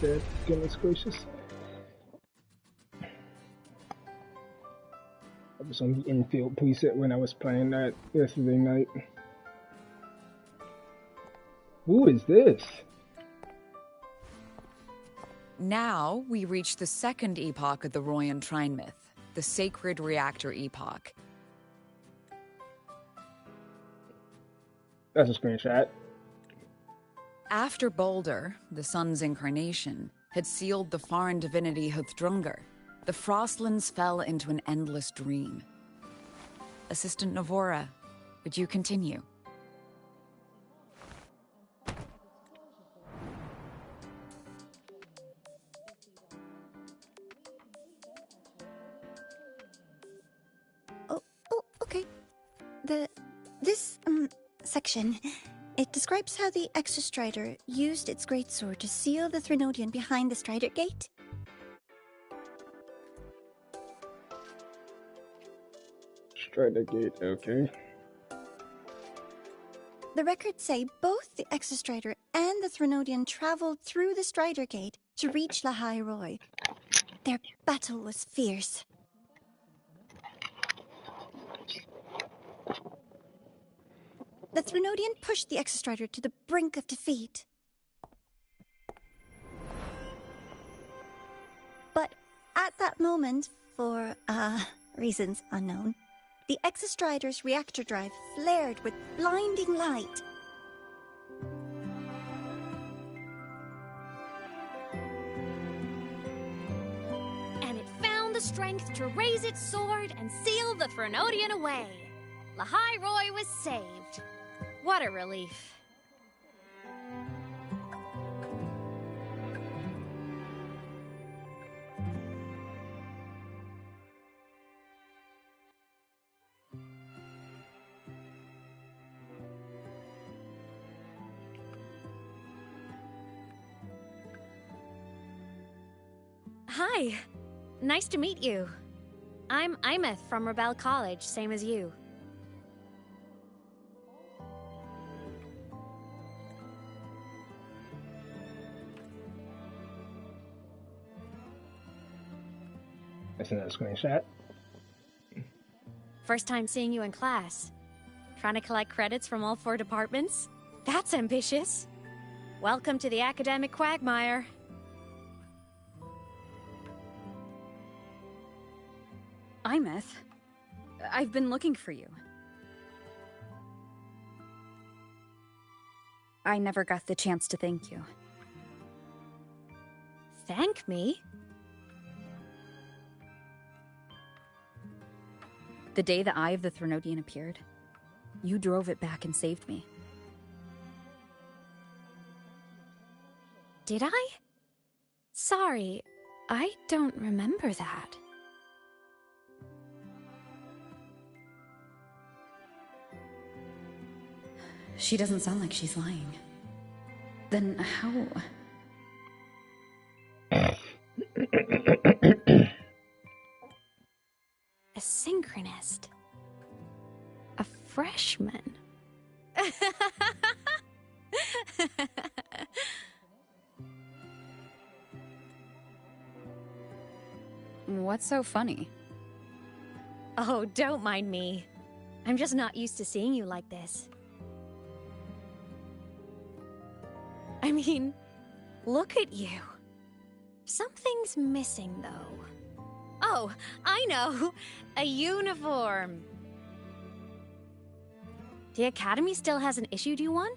Dead. Goodness gracious. I was on the infield preset when I was playing that yesterday night. Who is this? Now we reach the second epoch of the Royan Trine myth, the Sacred Reactor Epoch. That's a screenshot. After Balder, the sun's incarnation, had sealed the foreign divinity Huthrungur, the Frostlands fell into an endless dream. Assistant Navora, would you continue? Oh, okay. This section, it describes how the Exostrider used its greatsword to seal the Threnodian behind the Strider Gate. Strider Gate, okay. The records say both the Exostrider and the Threnodian traveled through the Strider Gate to reach Lahai Roy. Their battle was fierce. The Threnodian pushed the Exostrider to the brink of defeat. But at that moment, for, reasons unknown, the Exostrider's reactor drive flared with blinding light. And it found the strength to raise its sword and seal the Threnodian away. Lahai Roy was saved. What a relief. Hi. Nice to meet you. I'm Imeth from Rebel College, same as you. That's another screenshot. First time seeing you in class. Trying to collect credits from all 4 departments? That's ambitious. Welcome to the academic quagmire. Imeth, I've been looking for you. I never got the chance to thank you. Thank me? The day the Eye of the Threnodian appeared, you drove it back and saved me. Did I? Sorry, I don't remember that. She doesn't sound like she's lying. Then how... A synchronist. A freshman. What's so funny? Oh, don't mind me. I'm just not used to seeing you like this. I mean, look at you. Something's missing, though. Oh, I know! A uniform! The Academy still hasn't issued you one?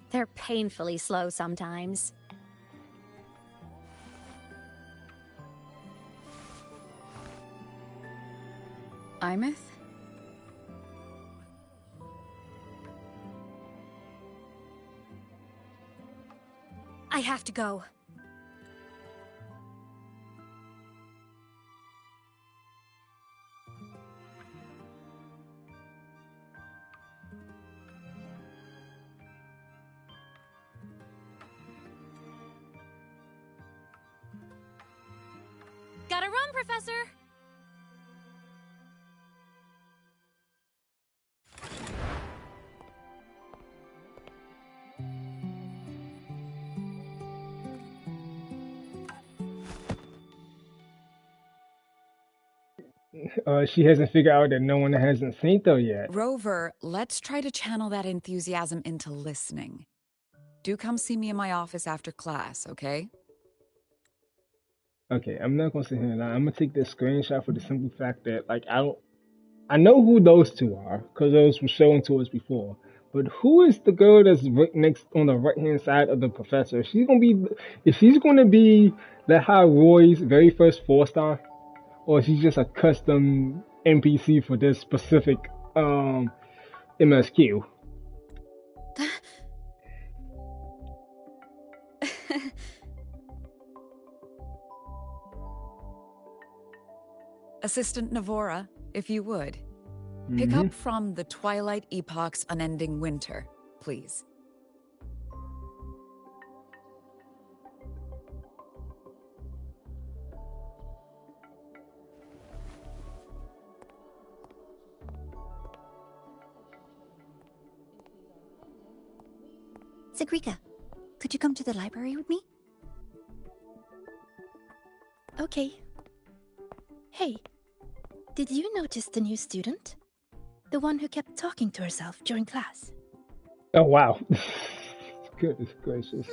They're painfully slow sometimes. Imeth? I have to go. Gotta run, Professor! she hasn't figured out that no one hasn't seen her yet. Rover, let's try to channel that enthusiasm into listening. Do come see me in my office after class, okay? Okay, I'm not gonna sit here and lie. I'm gonna take this screenshot for the simple fact that, like, I know who those two are because those were shown to us before. But who is the girl that's right next on the right hand side of the professor? If she's gonna be the High Roy's very first 4-star, or is she just a custom NPC for this specific MSQ? Assistant Navora, if you would. Pick up from the Twilight Epoch's Unending Winter, please. Sigrika, could you come to the library with me? Okay. Hey, did you notice the new student? The one who kept talking to herself during class? Oh wow. Goodness gracious.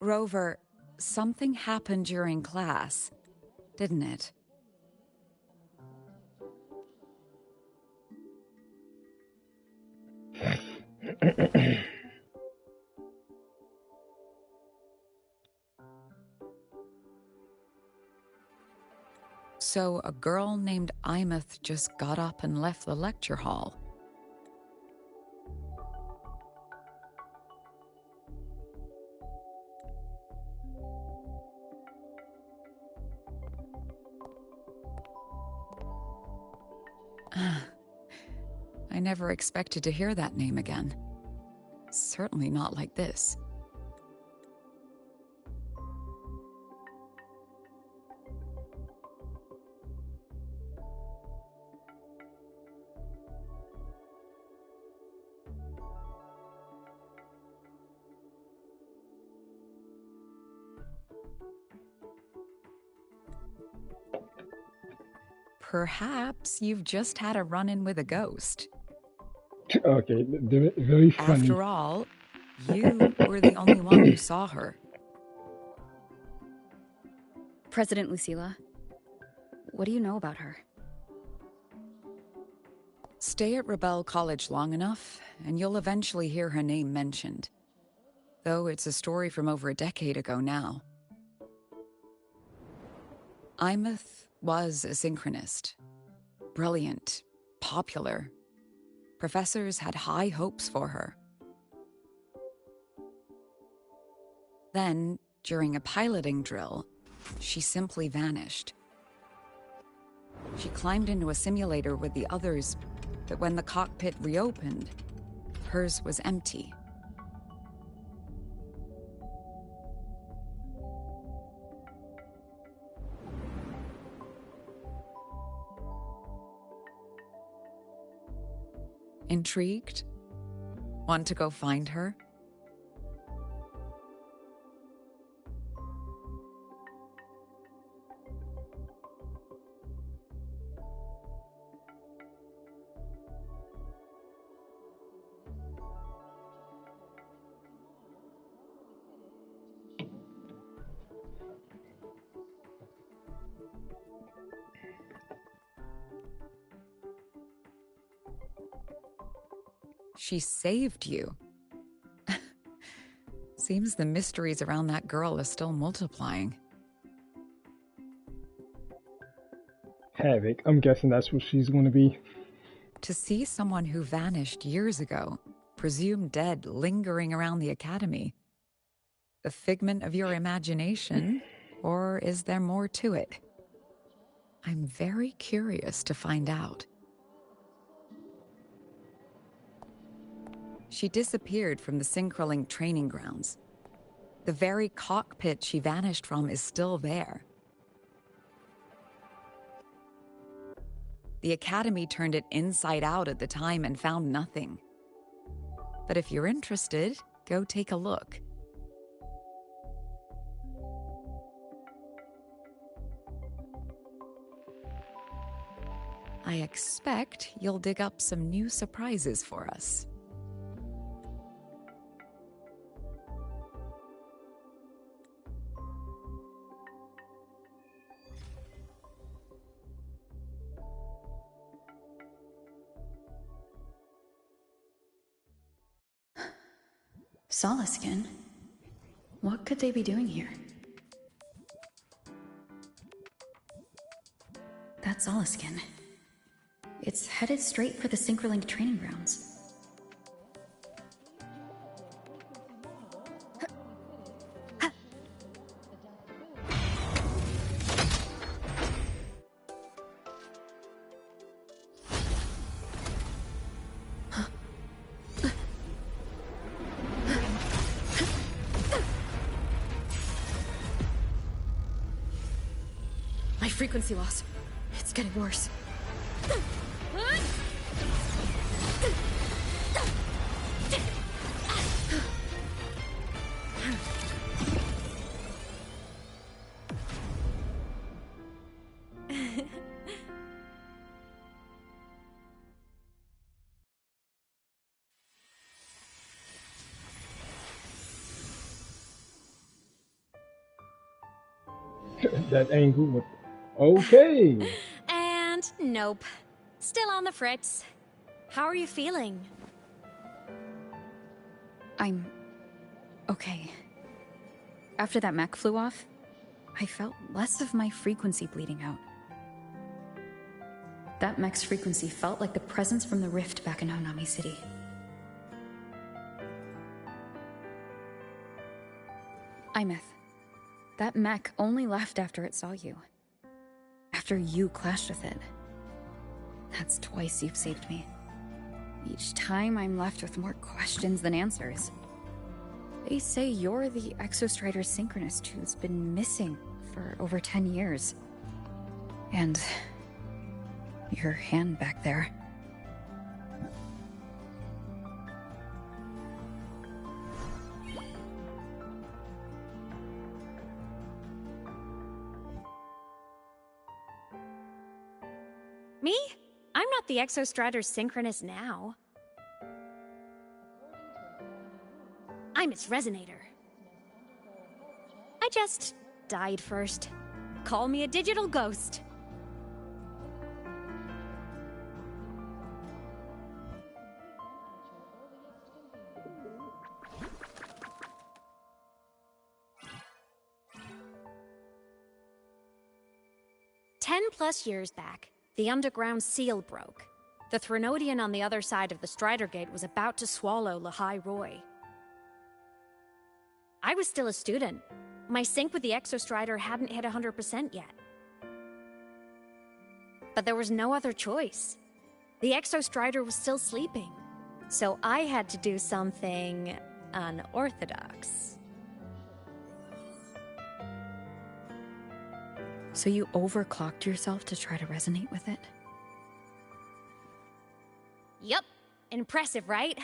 Rover, something happened during class, didn't it? So a girl named Imeth just got up and left the lecture hall. I never expected to hear that name again. Certainly not like this. Perhaps you've just had a run-in with a ghost. Okay, very funny. After all, you were the only one who saw her. President Lucilla, what do you know about her? Stay at Rebel College long enough, and you'll eventually hear her name mentioned. Though it's a story from over a decade ago now. Imeth was a synchronist. Brilliant, popular. Professors had high hopes for her. Then, during a piloting drill, she simply vanished. She climbed into a simulator with the others, but when the cockpit reopened, hers was empty. Intrigued? Want to go find her? She saved you. Seems the mysteries around that girl are still multiplying. Havoc. I'm guessing that's what she's going to be. To see someone who vanished years ago, presumed dead, lingering around the academy. A figment of your imagination, or is there more to it? I'm very curious to find out. She disappeared from the Synchrolink training grounds. The very cockpit she vanished from is still there. The Academy turned it inside out at the time and found nothing. But if you're interested, go take a look. I expect you'll dig up some new surprises for us. Solaskin? What could they be doing here? That's Solaskin. It's headed straight for the Synchroling training grounds. My frequency loss. It's getting worse. That angle with. Okay. And nope. Still on the fritz. How are you feeling? I'm okay. After that mech flew off, I felt less of my frequency bleeding out. That mech's frequency felt like the presence from the rift back in Honami City. Imeth, that mech only left after it saw you. After you clashed with it. That's twice you've saved me. Each time I'm left with more questions than answers. They say you're the Exostrider Synchronist who's been missing for over 10 years. And your hand back there. Me? I'm not the Exostrider Synchronist now. I'm its Resonator. I just died first. Call me a digital ghost. +10 years back, the underground seal broke. The Threnodian on the other side of the Strider Gate was about to swallow Lahai Roy. I was still a student. My sync with the Exostrider hadn't hit 100% yet. But there was no other choice. The Exostrider was still sleeping. So I had to do something unorthodox. So you overclocked yourself to try to resonate with it? Yup. Impressive, right?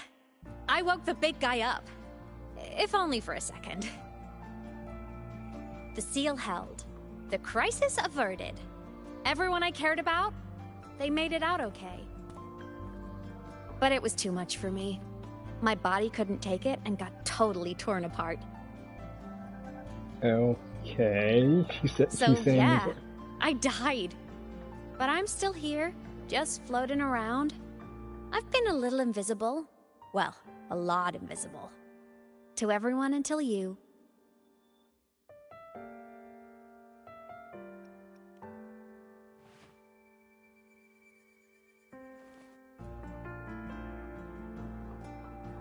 I woke the big guy up. If only for a second. The seal held. The crisis averted. Everyone I cared about, they made it out okay. But it was too much for me. My body couldn't take it and got totally torn apart. Okay. So yeah, I died. But I'm still here, just floating around. I've been a little invisible. Well, a lot invisible. To everyone until you.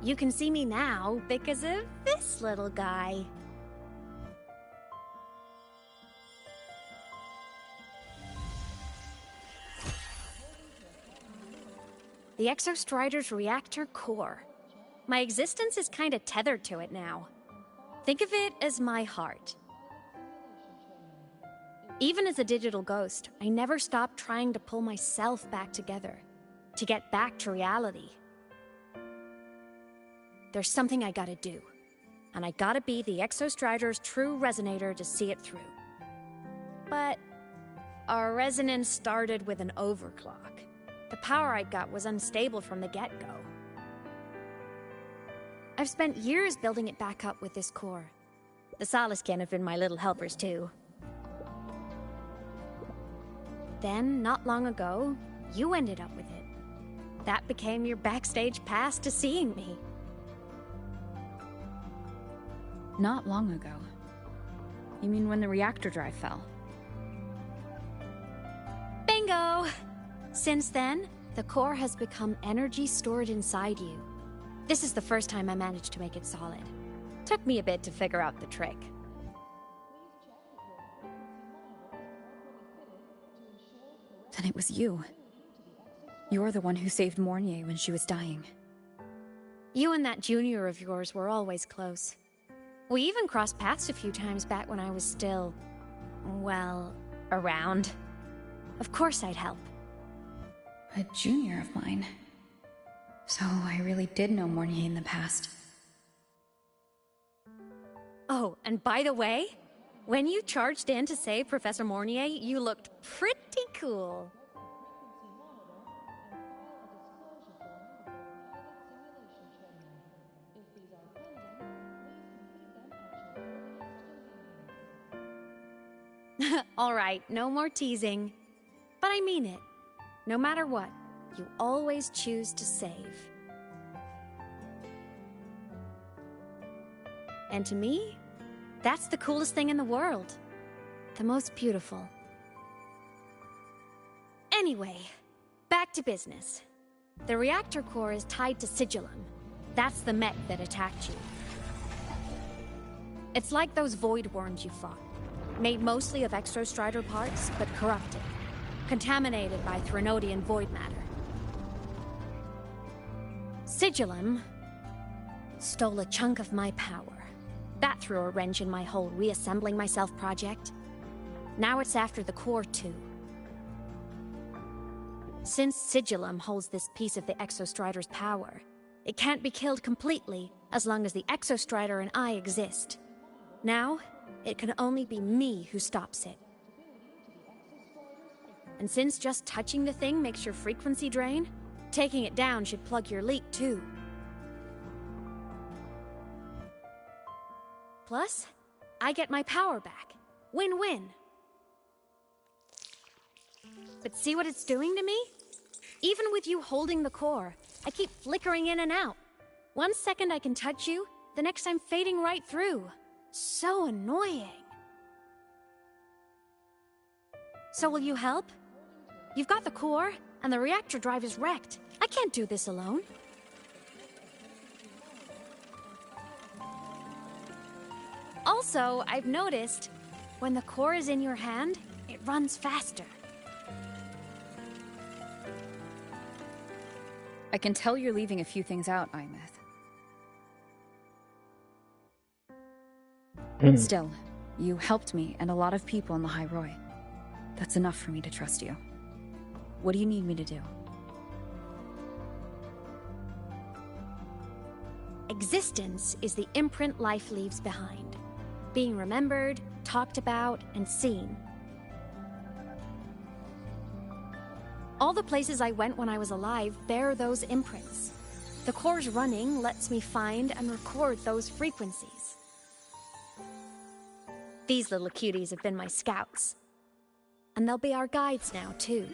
You can see me now because of this little guy. The Exostrider's reactor core. My existence is kind of tethered to it now. Think of it as my heart. Even as a digital ghost, I never stopped trying to pull myself back together, to get back to reality. There's something I gotta do, and I gotta be the Exostrider's true resonator to see it through. But our resonance started with an overclock. The power I got was unstable from the get-go. I've spent years building it back up with this core. The Solaskin have been my little helpers too. Then, not long ago, you ended up with it. That became your backstage pass to seeing me. Not long ago. You mean when the reactor drive fell? Bingo! Since then, the core has become energy stored inside you. This is the first time I managed to make it solid. Took me a bit to figure out the trick. Then it was you. You're the one who saved Mornier when she was dying. You and that junior of yours were always close. We even crossed paths a few times back when I was still, well, around. Of course I'd help. A junior of mine. So I really did know Mornier in the past. Oh, and by the way, when you charged in to save Professor Mornier, you looked pretty cool. All right, no more teasing. But I mean it. No matter what, you always choose to save. And to me, that's the coolest thing in the world. The most beautiful. Anyway, back to business. The reactor core is tied to Sigillum. That's the mech that attacked you. It's like those void worms you fought. Made mostly of Exostrider parts, but corrupted. Contaminated by Threnodian void matter. Sigillum stole a chunk of my power. That threw a wrench in my whole reassembling myself project. Now it's after the core too. Since Sigillum holds this piece of the Exostrider's power, it can't be killed completely as long as the Exostrider and I exist. Now, it can only be me who stops it. And since just touching the thing makes your frequency drain, taking it down should plug your leak too. Plus, I get my power back. Win-win. But see what it's doing to me? Even with you holding the core, I keep flickering in and out. 1 second I can touch you, the next I'm fading right through. So annoying. So will you help? You've got the core, and the reactor drive is wrecked. I can't do this alone. Also, I've noticed, when the core is in your hand, it runs faster. I can tell you're leaving a few things out, Imeth. Still, you helped me and a lot of people in the High Roy. That's enough for me to trust you. What do you need me to do? Existence is the imprint life leaves behind. Being remembered, talked about, and seen. All the places I went when I was alive bear those imprints. The core's running lets me find and record those frequencies. These little cuties have been my scouts. And they'll be our guides now, too.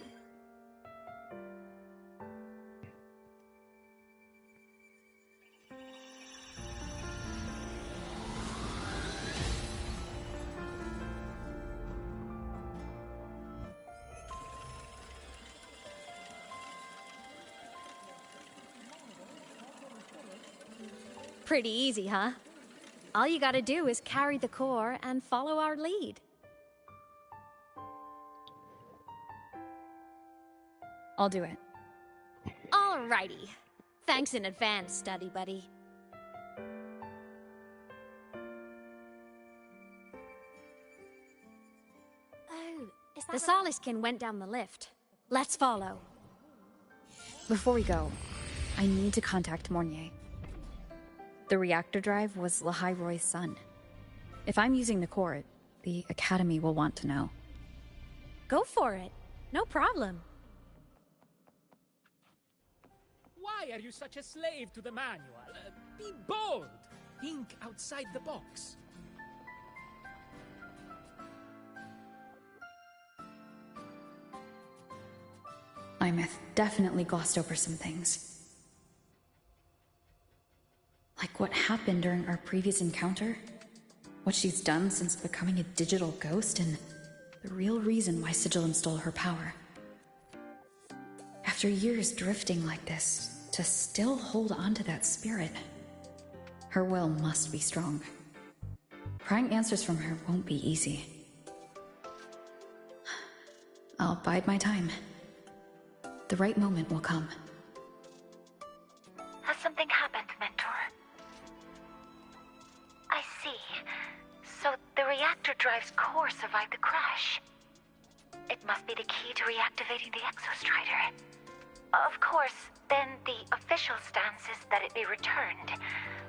Pretty easy, huh? All you gotta do is carry the core and follow our lead. I'll do it. Alrighty. Thanks in advance, study buddy. Oh, The Soliskin went down the lift. Let's follow. Before we go, I need to contact Mornier. The reactor drive was Lahai Roy's son. If I'm using the core, the Academy will want to know. Go for it. No problem. Why are you such a slave to the manual? Be bold. Think outside the box. Imeth definitely glossed over some things. Like what happened during our previous encounter, what she's done since becoming a digital ghost, and the real reason why Sigillum stole her power. After years drifting like this, to still hold on to that spirit, her will must be strong. Prying answers from her won't be easy. I'll bide my time. The right moment will come. Has something happened, Mentor? I see. So the reactor drive's core survived the crash. It must be the key to reactivating the Exostrider. Of course, then the official stance is that it be returned.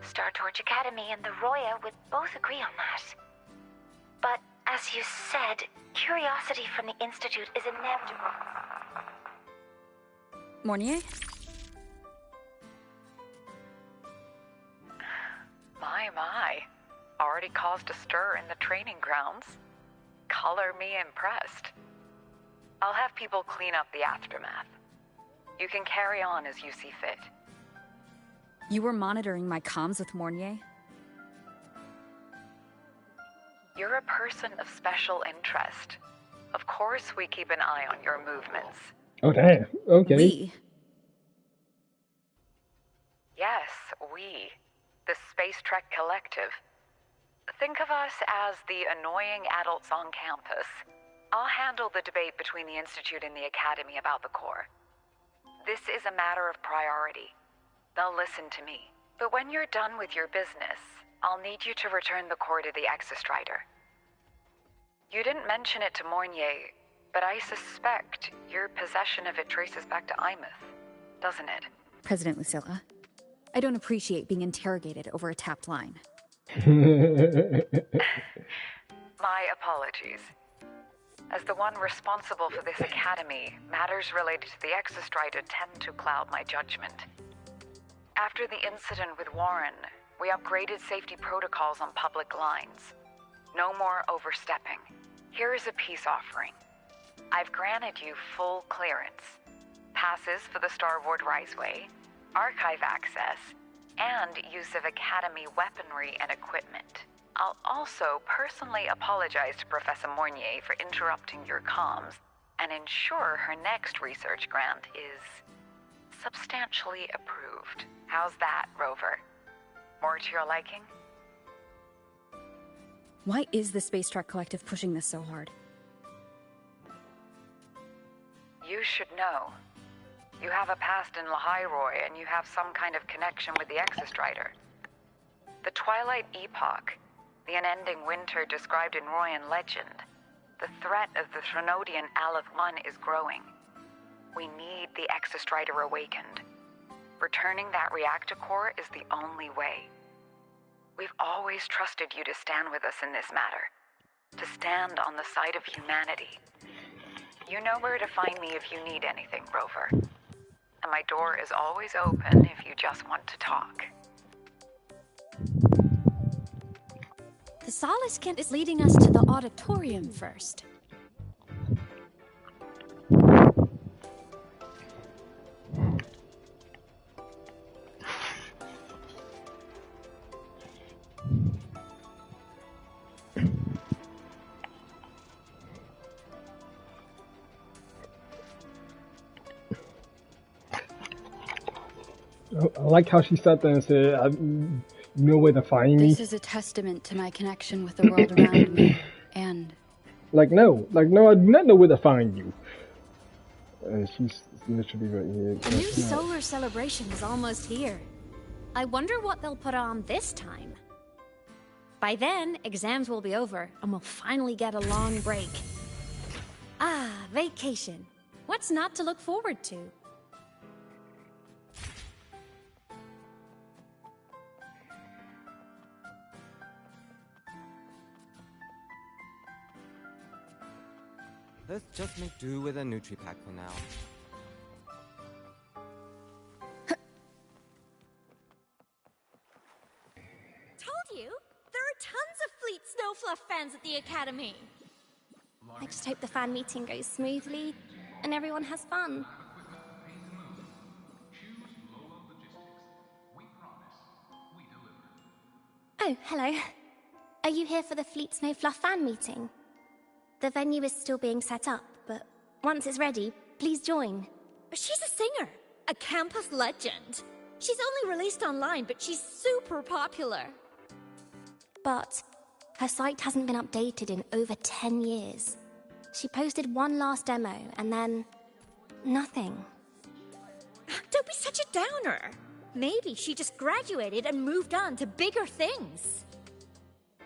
Star Torch Academy and the Roya would both agree on that. But, as you said, curiosity from the Institute is inevitable. Mornier? My. Already caused a stir in the training grounds. Color me impressed. I'll have people clean up the aftermath. You can carry on as you see fit. You were monitoring my comms with Mornier? You're a person of special interest. Of course we keep an eye on your movements. Oh, damn. Okay. We? Yes, we. The Space Trek Collective. Think of us as the annoying adults on campus. I'll handle the debate between the Institute and the Academy about the core. This is a matter of priority. They'll listen to me. But when you're done with your business, I'll need you to return the core to the Exostrider. You didn't mention it to Mornier, but I suspect your possession of it traces back to Imeth, doesn't it? President Lucilla, I don't appreciate being interrogated over a tapped line. My apologies. As the one responsible for this academy, matters related to the Exostrider tend to cloud my judgment. After the incident with Warren, we upgraded safety protocols on public lines. No more overstepping. Here is a peace offering. I've granted you full clearance. Passes for the Starboard Riseway, archive access, and use of Academy weaponry and equipment. I'll also personally apologize to Professor Mornier for interrupting your comms and ensure her next research grant is substantially approved. How's that, Rover? More to your liking? Why is the Space Trek Collective pushing this so hard? You should know. You have a past in Lahai Roy, and you have some kind of connection with the Exostrider. The Twilight Epoch, the unending winter described in Royan legend, the threat of the Threnodian Aleph 1 is growing. We need the Exostrider awakened. Returning that reactor core is the only way. We've always trusted you to stand with us in this matter, to stand on the side of humanity. You know where to find me if you need anything, Rover. And my door is always open if you just want to talk. The Soliskin is leading us to the auditorium first. I like how she sat there and said, "You know where to find me." This is a testament to my connection with the world around me, and... No, I do not know where to find you. And she's literally right here. The new solar celebration is almost here. I wonder what they'll put on this time. By then, exams will be over, and we'll finally get a long break. Ah, vacation. What's not to look forward to? Let's just make do with a Nutri-Pack for now. Told you! There are tons of Fleet Snowfluff fans at the Academy! I just hope the fan meeting goes smoothly and everyone has fun. Oh, hello. Are you here for the Fleet Snowfluff fan meeting? The venue is still being set up, but once it's ready, please join. She's a singer! A campus legend! She's only released online, but she's super popular. But her site hasn't been updated in over 10 years. She posted one last demo, and then nothing. Don't be such a downer. Maybe she just graduated and moved on to bigger things.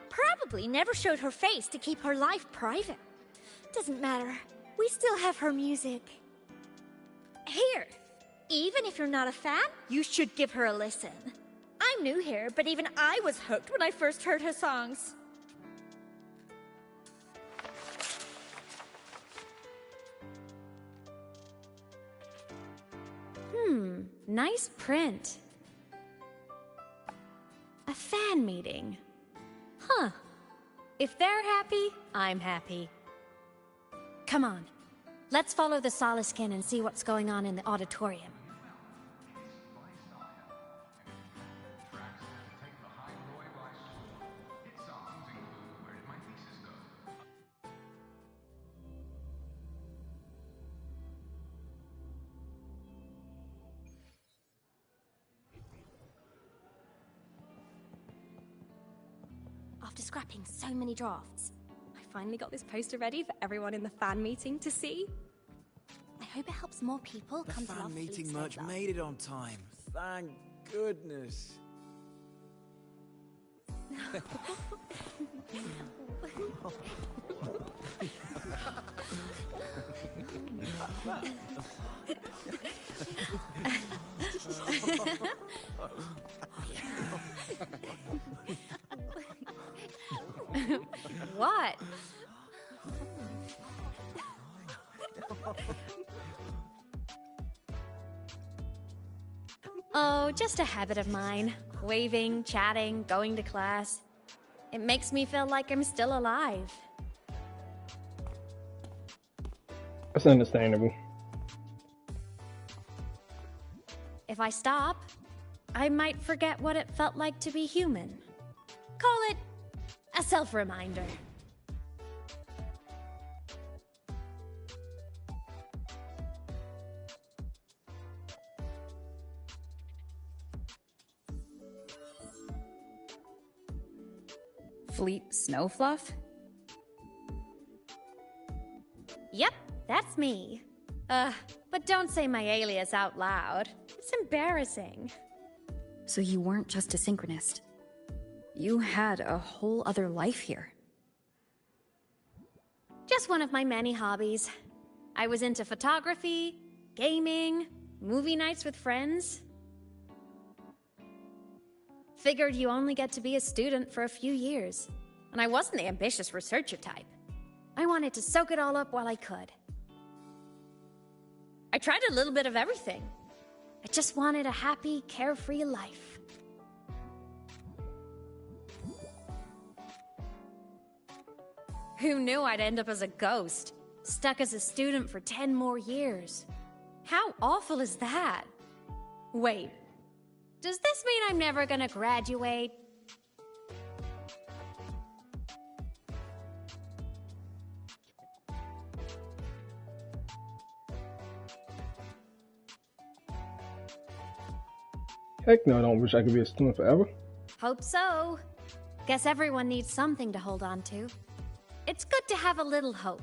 Probably never showed her face to keep her life private. Doesn't matter. We still have her music. Here, even if you're not a fan, you should give her a listen. I'm new here, but even I was hooked when I first heard her songs. Nice print. A fan meeting. Huh. If they're happy, I'm happy. Come on. Let's follow the Soliskin and see what's going on in the auditorium. After scrapping so many drafts, I finally got this poster ready for everyone in the fan meeting to see. I hope it helps more people come to love fan meeting Fleet merch Snowfluff. made it on time. Thank goodness. What? Oh, just a habit of mine. Waving, chatting, going to class. It makes me feel like I'm still alive. That's understandable. If I stop, I might forget what it felt like to be human. Call it a self-reminder. Fleet Snowfluff? Yep, that's me. But don't say my alias out loud. It's embarrassing. So you weren't just a synchronist. You had a whole other life here. Just one of my many hobbies. I was into photography, gaming, movie nights with friends. Figured you only get to be a student for a few years. And I wasn't the ambitious researcher type. I wanted to soak it all up while I could. I tried a little bit of everything. I just wanted a happy, carefree life. Who knew I'd end up as a ghost, stuck as a student for 10 more years? How awful is that? Wait, does this mean I'm never gonna graduate? Heck no, I don't wish I could be a student forever. Hope so. Guess everyone needs something to hold on to. It's good to have a little hope.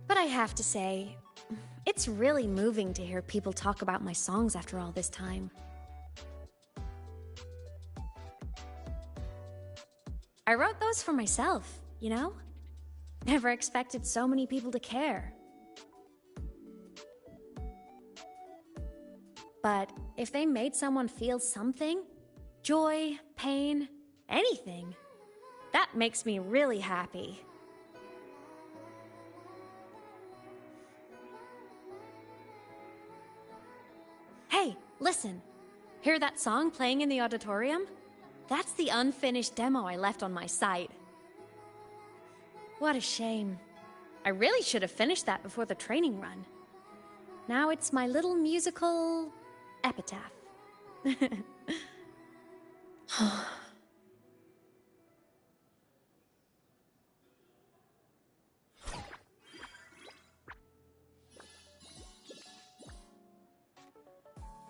But I have to say, it's really moving to hear people talk about my songs after all this time. I wrote those for myself, you know? Never expected so many people to care. But if they made someone feel something, joy, pain, anything, that makes me really happy. Hey, listen. Hear that song playing in the auditorium? That's the unfinished demo I left on my site. What a shame. I really should have finished that before the training run. Now it's my little musical epitaph.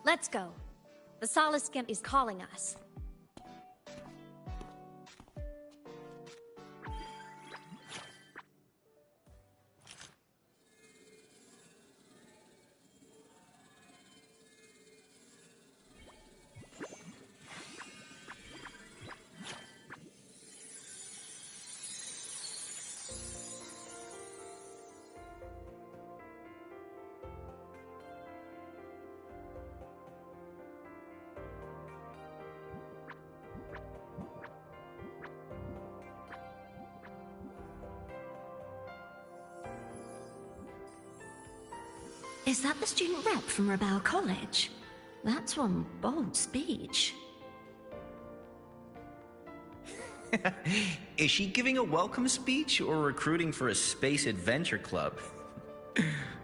Let's go. The Soliscan is calling us. Is that the student rep from Rebel College? That's one bold speech. Is she giving a welcome speech or recruiting for a space adventure club?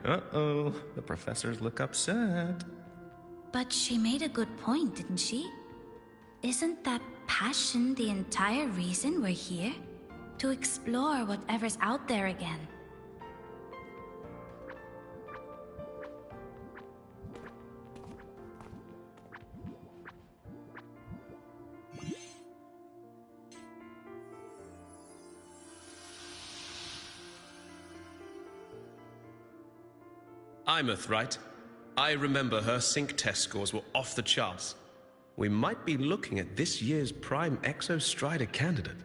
Uh-oh, the professors look upset. But she made a good point, didn't she? Isn't that passion the entire reason we're here? To explore whatever's out there again. Imeth, right? I remember her sync test scores were off the charts. We might be looking at this year's prime Exostrider candidate.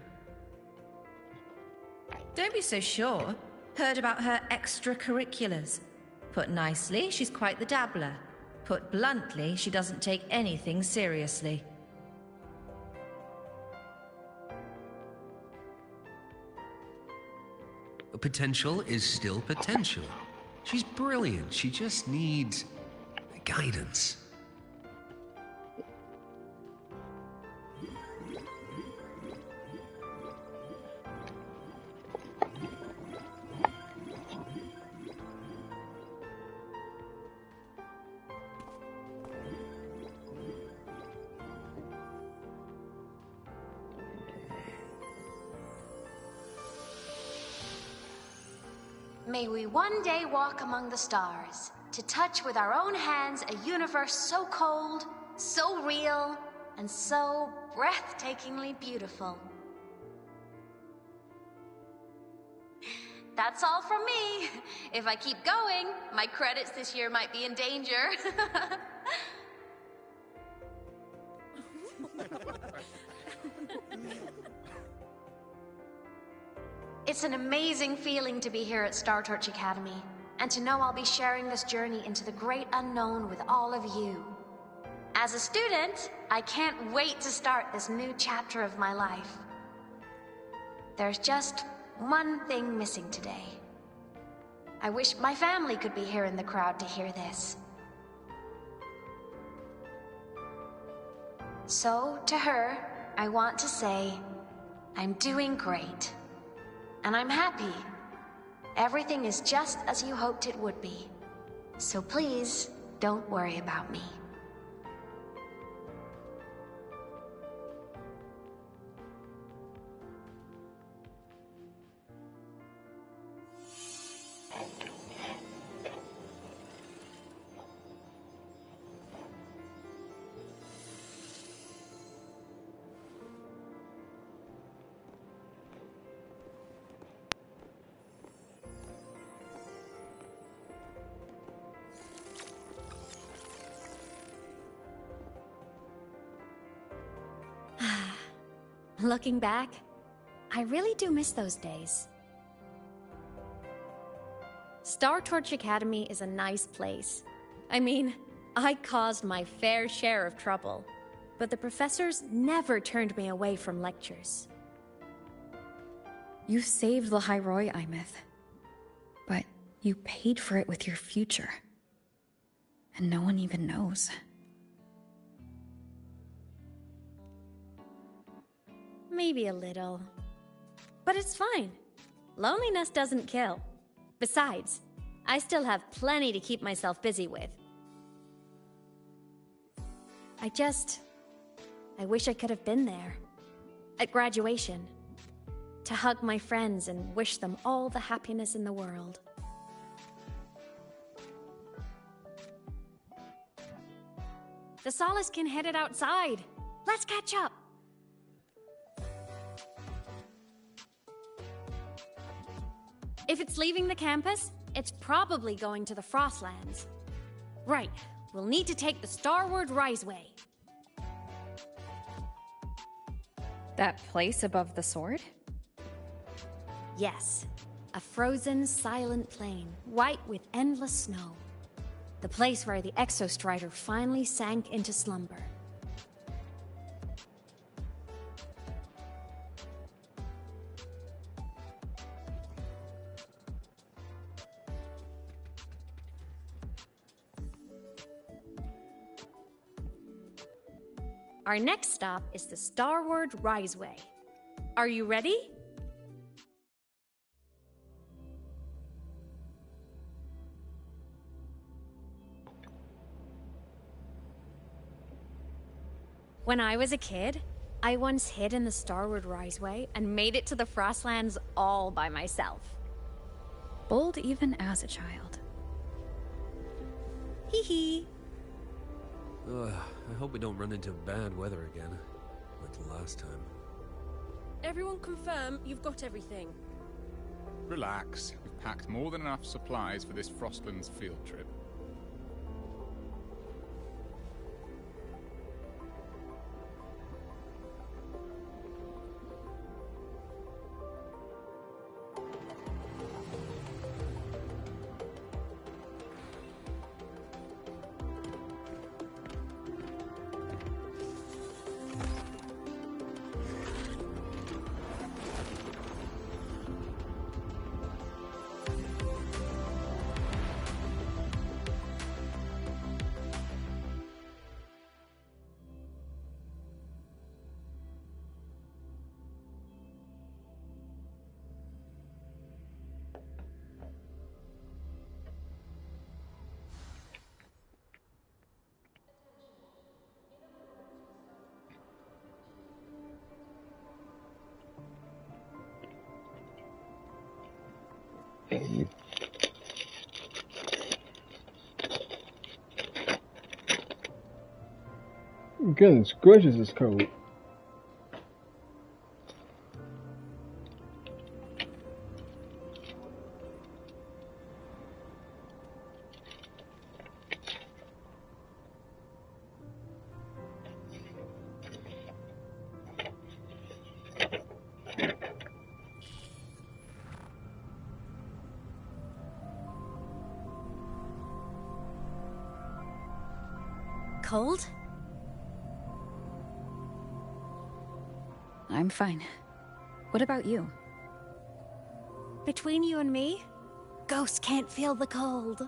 Don't be so sure. Heard about her extracurriculars. Put nicely, she's quite the dabbler. Put bluntly, she doesn't take anything seriously. Potential is still potential. She's brilliant. She just needs guidance. May we one day walk among the stars, to touch with our own hands a universe so cold, so real, and so breathtakingly beautiful. That's all from me. If I keep going, my credits this year might be in danger. It's an amazing feeling to be here at Star Torch Academy, and to know I'll be sharing this journey into the great unknown with all of you. As a student, I can't wait to start this new chapter of my life. There's just one thing missing today. I wish my family could be here in the crowd to hear this. So, to her, I want to say, I'm doing great. And I'm happy. Everything is just as you hoped it would be. So please, don't worry about me. Looking back, I really do miss those days. Star Torch Academy is a nice place. I mean, I caused my fair share of trouble, but the professors never turned me away from lectures. You saved Lahairoi, Imeth. But you paid for it with your future. And no one even knows. Maybe a little. But it's fine. Loneliness doesn't kill. Besides, I still have plenty to keep myself busy with. I wish I could have been there. At graduation. To hug my friends and wish them all the happiness in the world. The Solace can headed outside. Let's catch up. If it's leaving the campus, it's probably going to the Frostlands. Right, we'll need to take the Starward Riseway. That place above the sword? Yes, a frozen, silent plain, white with endless snow. The place where the Exostrider finally sank into slumber. Our next stop is the Starward Riseway. Are you ready? When I was a kid, I once hid in the Starward Riseway and made it to the Frostlands all by myself. Bold even as a child. Hee hee. I hope we don't run into bad weather again, like the last time. Everyone confirm you've got everything. Relax. We've packed more than enough supplies for this Frostlands field trip. Goodness gracious, it's cold. Cold? I'm fine. What about you? Between you and me, ghosts can't feel the cold.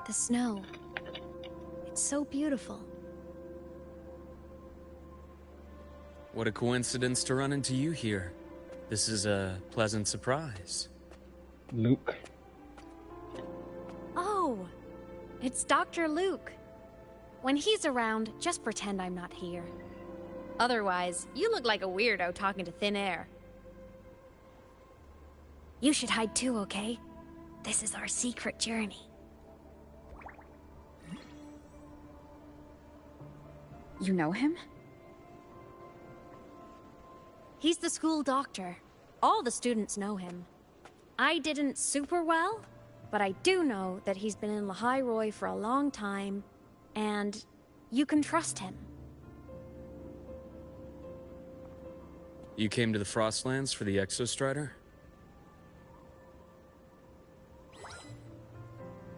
The snow. It's so beautiful. What a coincidence to run into you here. This is a pleasant surprise. Luke. Oh, it's Dr. Luke. When he's around, just pretend I'm not here. Otherwise, you look like a weirdo talking to thin air. You should hide too, okay? This is our secret journey. You know him? He's the school doctor. All the students know him. I didn't super well, but I do know that he's been in Lahairoi for a long time, and You can trust him. You came to the Frostlands for the Exostrider?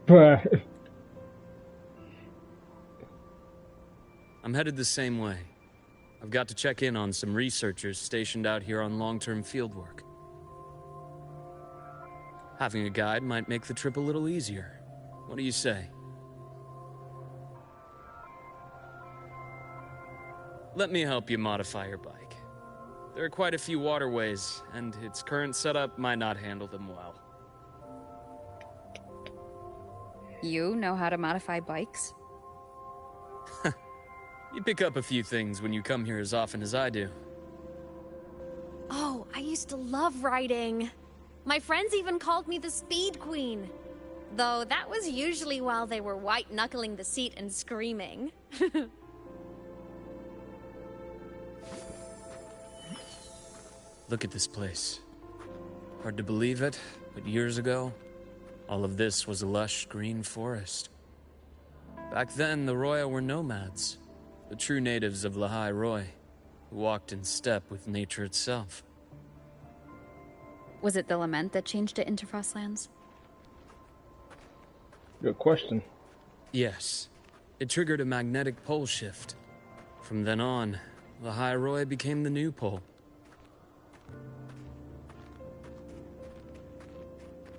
Bruh. I'm headed the same way. I've got to check in on some researchers stationed out here on long-term fieldwork. Having a guide might make the trip a little easier. What do you say? Let me help you modify your bike. There are quite a few waterways, and its current setup might not handle them well. You know how to modify bikes? You pick up a few things when you come here as often as I do. Oh, I used to love riding. My friends even called me the Speed Queen. Though that was usually while they were white-knuckling the seat and screaming. Look at this place. Hard to believe it, but years ago, all of this was a lush green forest. Back then, the Roya were nomads, the true natives of Lahai Roy, who walked in step with nature itself. Was it the lament that changed it into Frostlands? Good question. Yes. It triggered a magnetic pole shift. From then on, Lahai Roy became the new pole.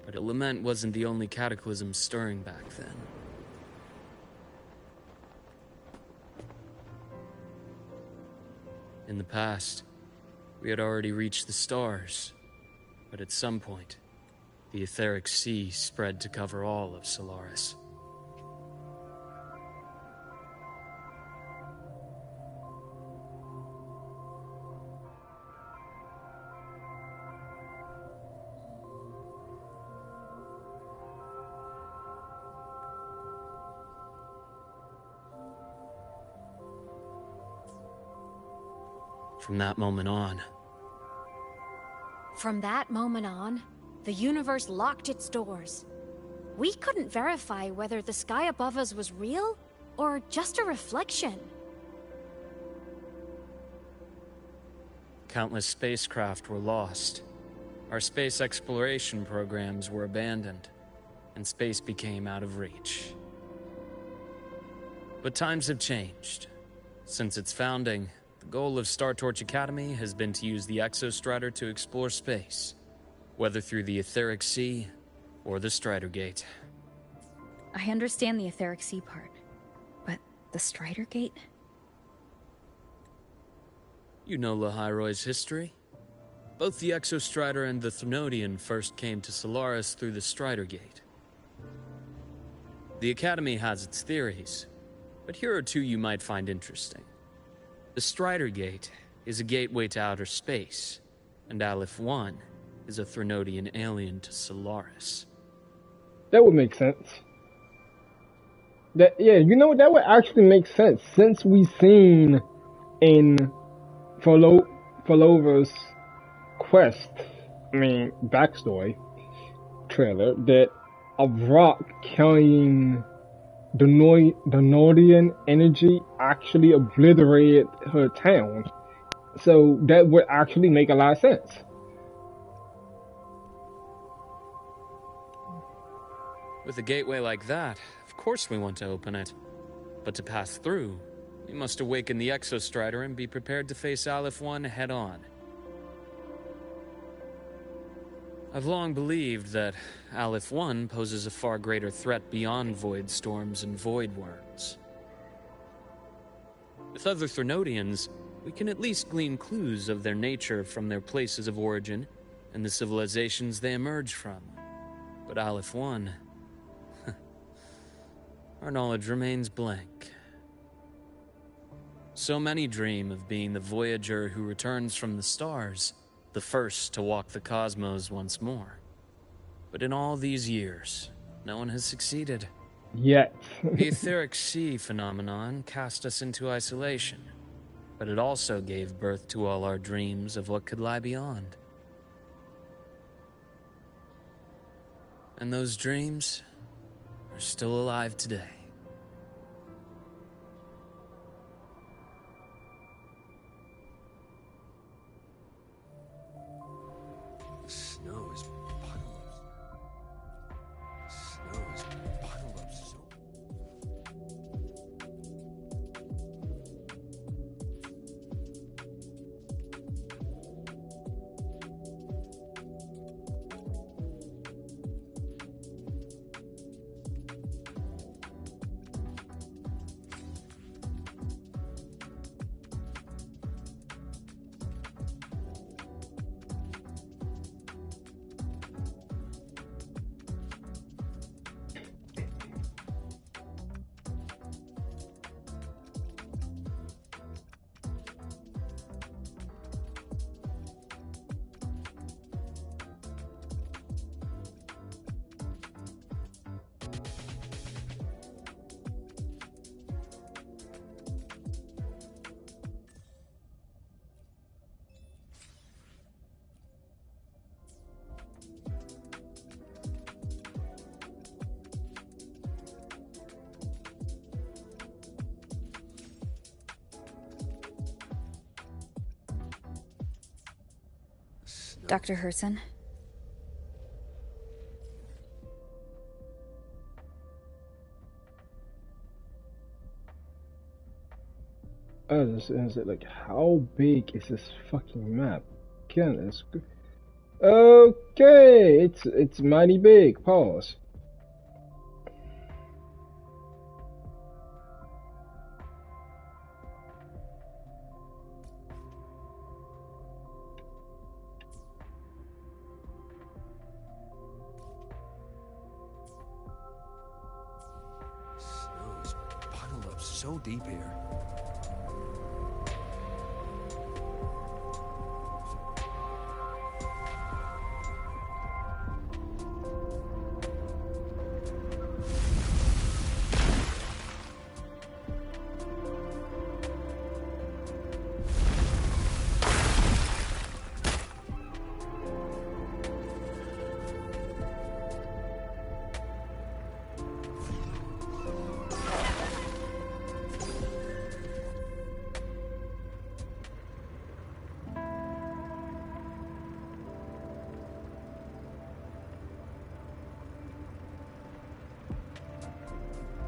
But a lament wasn't the only cataclysm stirring back then. In the past, we had already reached the stars, but at some point, the etheric sea spread to cover all of Solaris. From that moment on, the universe locked its doors. We couldn't verify whether the sky above us was real or just a reflection. countless spacecraft were lost. Our space exploration programs were abandoned, and space became out of reach. But times have changed. Since its founding, the goal of Star Torch Academy has been to use the Exostrider to explore space, whether through the Etheric Sea or the Strider Gate. I understand the Etheric Sea part, but the Strider Gate? You know Lahai-Roy's history? Both the Exostrider and the Thrunodian first came to Solaris through the Strider Gate. The Academy has its theories, but here are two you might find interesting. The Strider Gate is a gateway to outer space, and Aleph 1 is a Thrunodian alien to Solaris. That would make sense. That would actually make sense, since we've seen in Falova's quest, backstory trailer, that a rock carrying the Nordian energy actually obliterated her town. So that would actually make a lot of sense. With a gateway like that, of course we want to open it. But to pass through, we must awaken the Exostrider and be prepared to face Aleph 1 head-on. I've long believed that Aleph 1 poses a far greater threat beyond void storms and void worms. With other Thrunodians, we can at least glean clues of their nature from their places of origin and the civilizations they emerge from. But Aleph 1... our knowledge remains blank. So many dream of being the Voyager who returns from the stars, the first to walk the cosmos once more. But in all these years, no one has succeeded. Yet. The Etheric Sea phenomenon cast us into isolation, but it also gave birth to all our dreams of what could lie beyond. And those dreams are still alive today. Dr. Herson? This is it. Like, how big is this fucking map? Goodness. Okay, it's mighty big. Pause. Snow's piled up so deep here.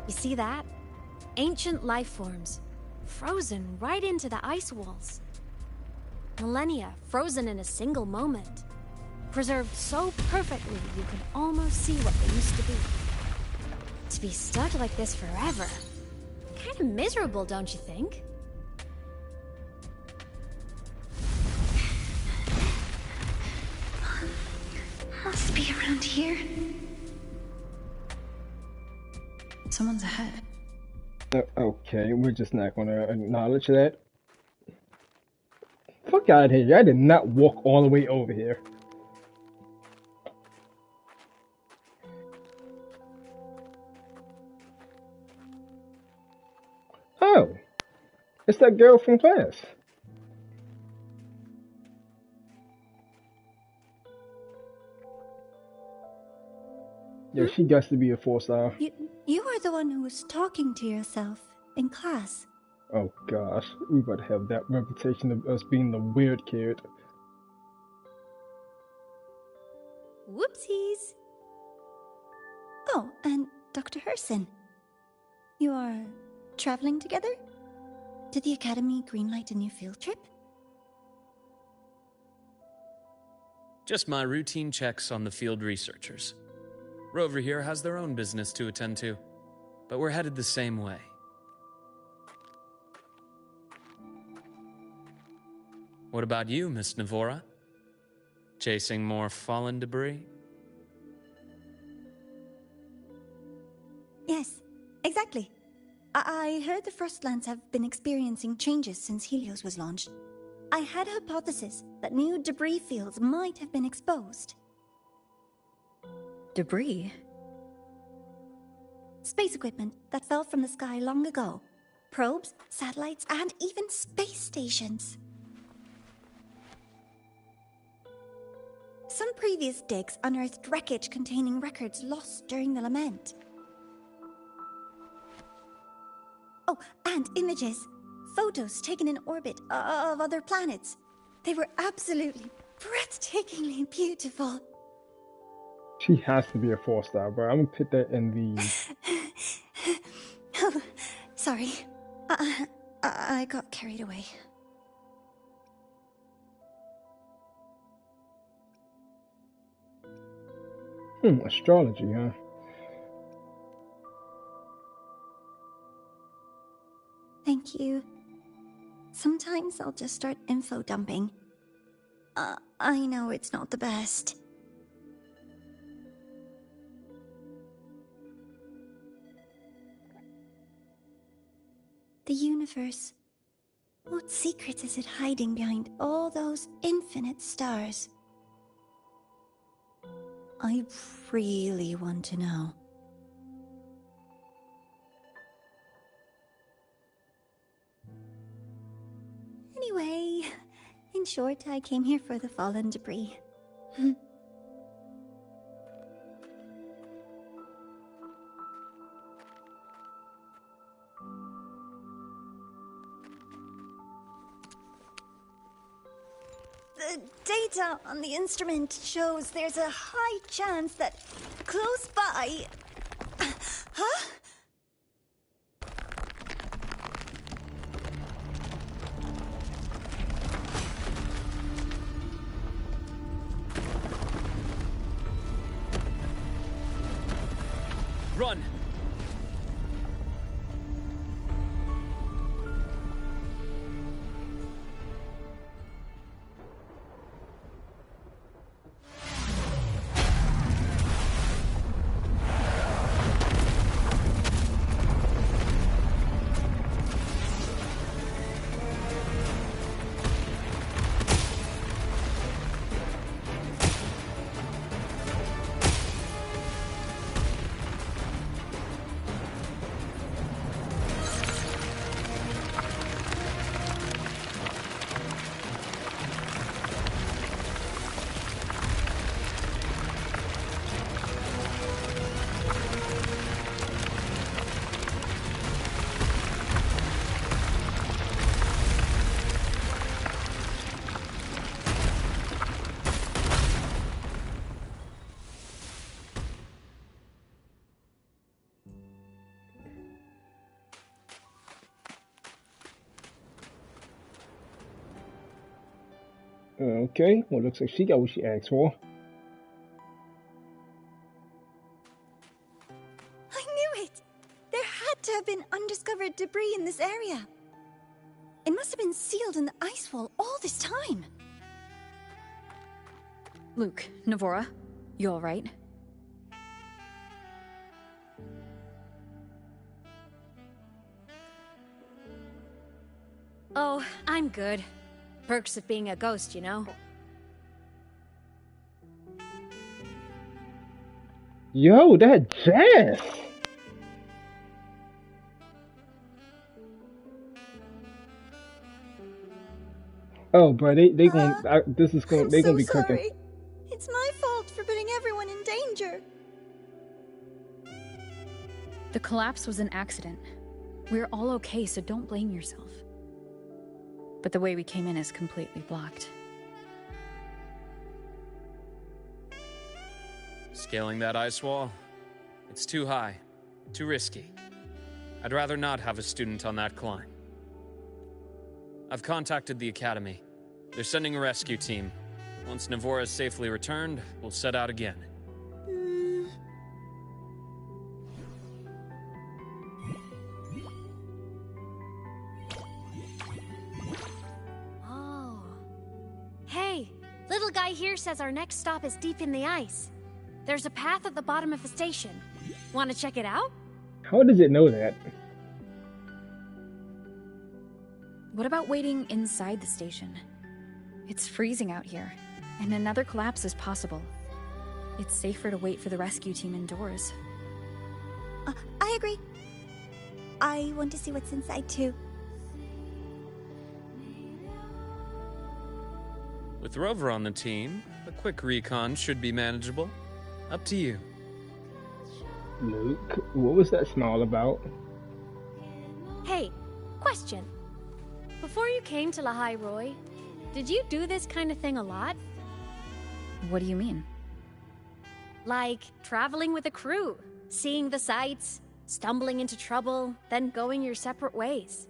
You see that? Ancient life forms, frozen right into the ice walls. Millennia frozen in a single moment. Preserved so perfectly you can almost see what they used to be. To be stuck like this forever. Kind of miserable, don't you think? Must be around here. Someone's ahead. Okay, we're just not gonna acknowledge that. Fuck out of here. I did not walk all the way over here. Oh, it's that girl from class. Yeah, she gets to be a 4-star. You are the one who was talking to yourself in class. Oh gosh, we would have that reputation of us being the weird kid. Whoopsies. Oh, and Dr. Herson. You are traveling together? Did the Academy greenlight a new field trip? Just my routine checks on the field researchers. Rover here has their own business to attend to, but we're headed the same way. What about you, Miss Navora? Chasing more fallen debris? Yes, exactly. I heard the Frostlands have been experiencing changes since Helios was launched. I had a hypothesis that new debris fields might have been exposed. Debris? Space equipment that fell from the sky long ago. Probes, satellites, and even space stations. Some previous digs unearthed wreckage containing records lost during the lament. Oh, and images. Photos taken in orbit of other planets. They were absolutely breathtakingly beautiful. She has to be a 4-star, bro. I'm gonna put that in the... Oh, sorry. I got carried away. Astrology, huh? Thank you. Sometimes I'll just start info dumping. I know it's not the best. The universe. What secrets is it hiding behind all those infinite stars? I really want to know. Anyway, in short, I came here for the fallen debris. The data on the instrument shows there's a high chance that close by... Huh? Run! Okay, well, looks like she got what she asked for. I knew it! There had to have been undiscovered debris in this area. It must have been sealed in the ice wall all this time. Luke, Navora, you alright? Oh, I'm good. Perks of being a ghost, you know? Yo, that jazz! Oh, bro, they gonna this is gonna they I'm gonna be so cooking. sorry. It's my fault for putting everyone in danger. The collapse was an accident. We're all okay, so don't blame yourself. But the way we came in is completely blocked. Scaling that ice wall? It's too high, too risky. I'd rather not have a student on that climb. I've contacted the Academy. They're sending a rescue team. Once Navora is safely returned, we'll set out again. Oh. Hey, little guy here says our next stop is deep in the ice. There's a path at the bottom of the station. Want to check it out? How does it know that? What about waiting inside the station? It's freezing out here, and another collapse is possible. It's safer to wait for the rescue team indoors. I agree. I want to see what's inside too. With Rover on the team, a quick recon should be manageable. Up to you. Luke, what was that smile about? Hey, question. Before you came to Lahai Roy, did you do this kind of thing a lot? What do you mean? Like traveling with a crew, seeing the sights, stumbling into trouble, then going your separate ways.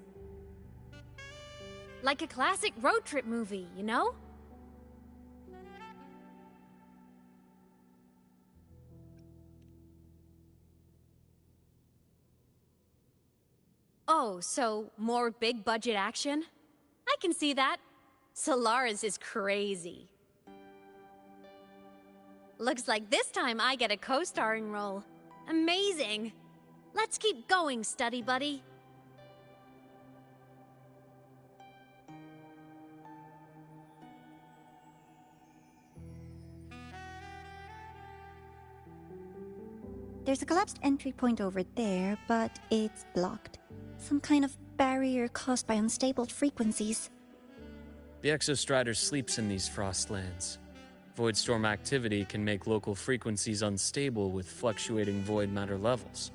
Like a classic road trip movie, you know? Oh, so more big budget action? I can see that. Solaris is crazy. Looks like this time I get a co-starring role. Amazing. Let's keep going, study buddy. There's a collapsed entry point over there, but it's blocked. Some kind of barrier caused by unstable frequencies. The Exostrider sleeps in these frostlands. Void storm activity can make local frequencies unstable with fluctuating void matter levels.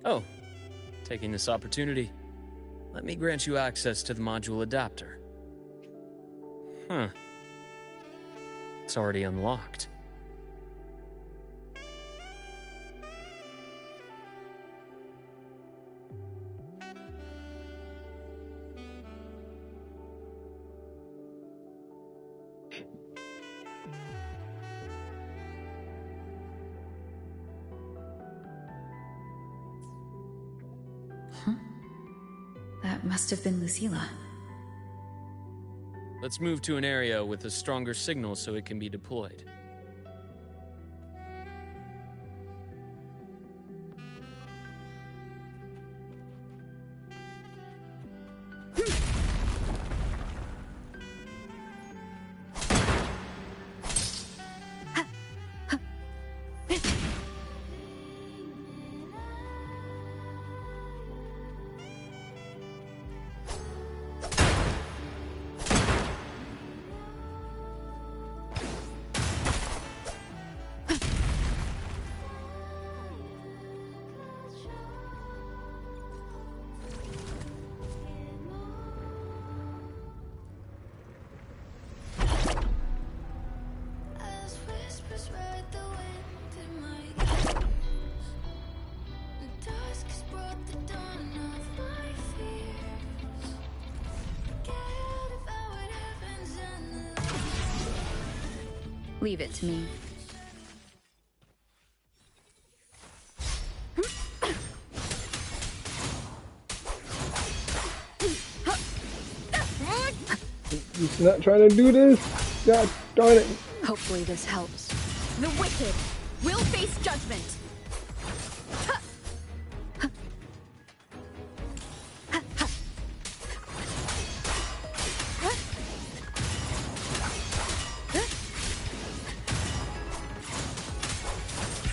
Oh, taking this opportunity, let me grant you access to the module adapter. Huh. It's already unlocked. That must have been Lucilla. Let's move to an area with a stronger signal so it can be deployed. Leave it to me. He's not trying to do this. God darn it. Hopefully this helps. The wicked will face judgment.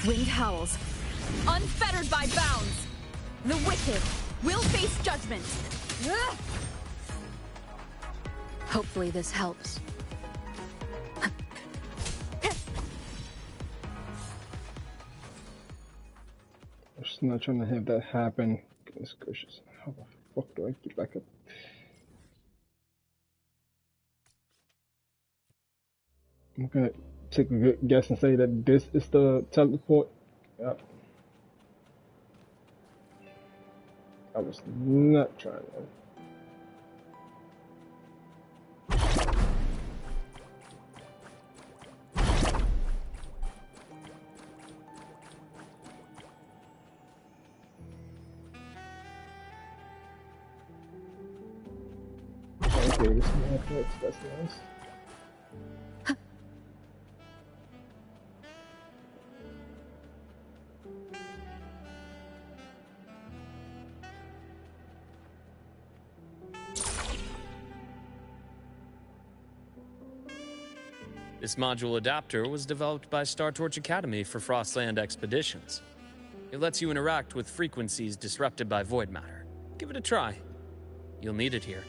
Wind howls, unfettered by bounds. The wicked will face judgment. Hopefully this helps. I'm just not trying to have that happen. Goodness gracious. How the fuck do I get back up? I'm gonna take a good guess and say that this is the teleport. Yep. I was not trying to. Okay, this is that's nice. This module adapter was developed by Star Torch Academy for Frostland expeditions. It lets you interact with frequencies disrupted by void matter. Give it a try. You'll need it here.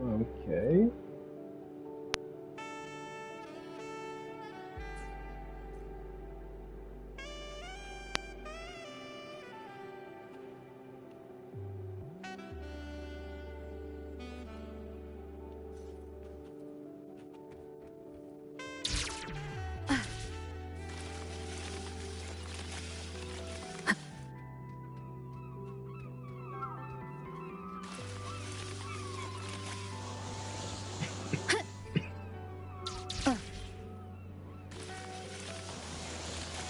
Okay.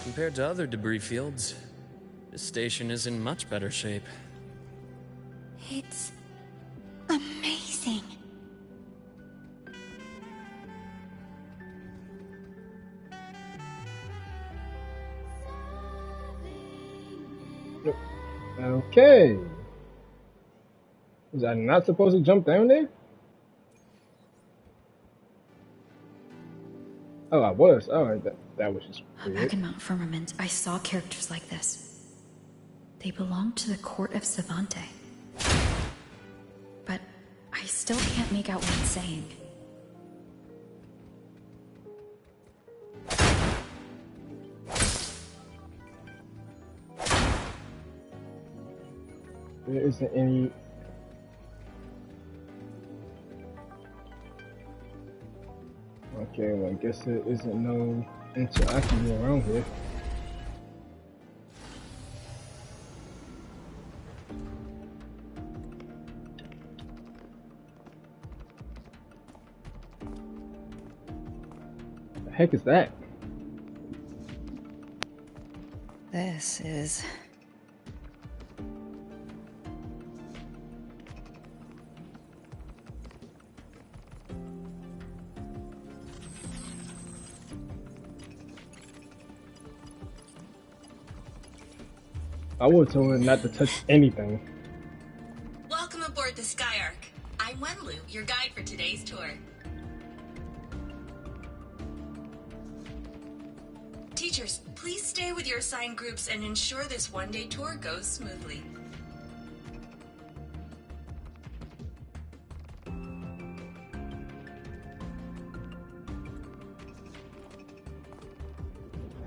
Compared to other debris fields, this station is in much better shape. It's amazing. Okay. Was I not supposed to jump down there? Oh, I was. Alright, that was just weird. Back in Mount Firmament, I saw characters like this. They belonged to the court of Savante. But I still can't make out what it's saying. There isn't any. Okay, well, I guess there isn't no interaction around here. The heck is that? This is... I would tell her not to touch anything. Welcome aboard the Skyark. I'm Wenlu, your guide for today's tour. Teachers, please stay with your assigned groups and ensure this one-day tour goes smoothly.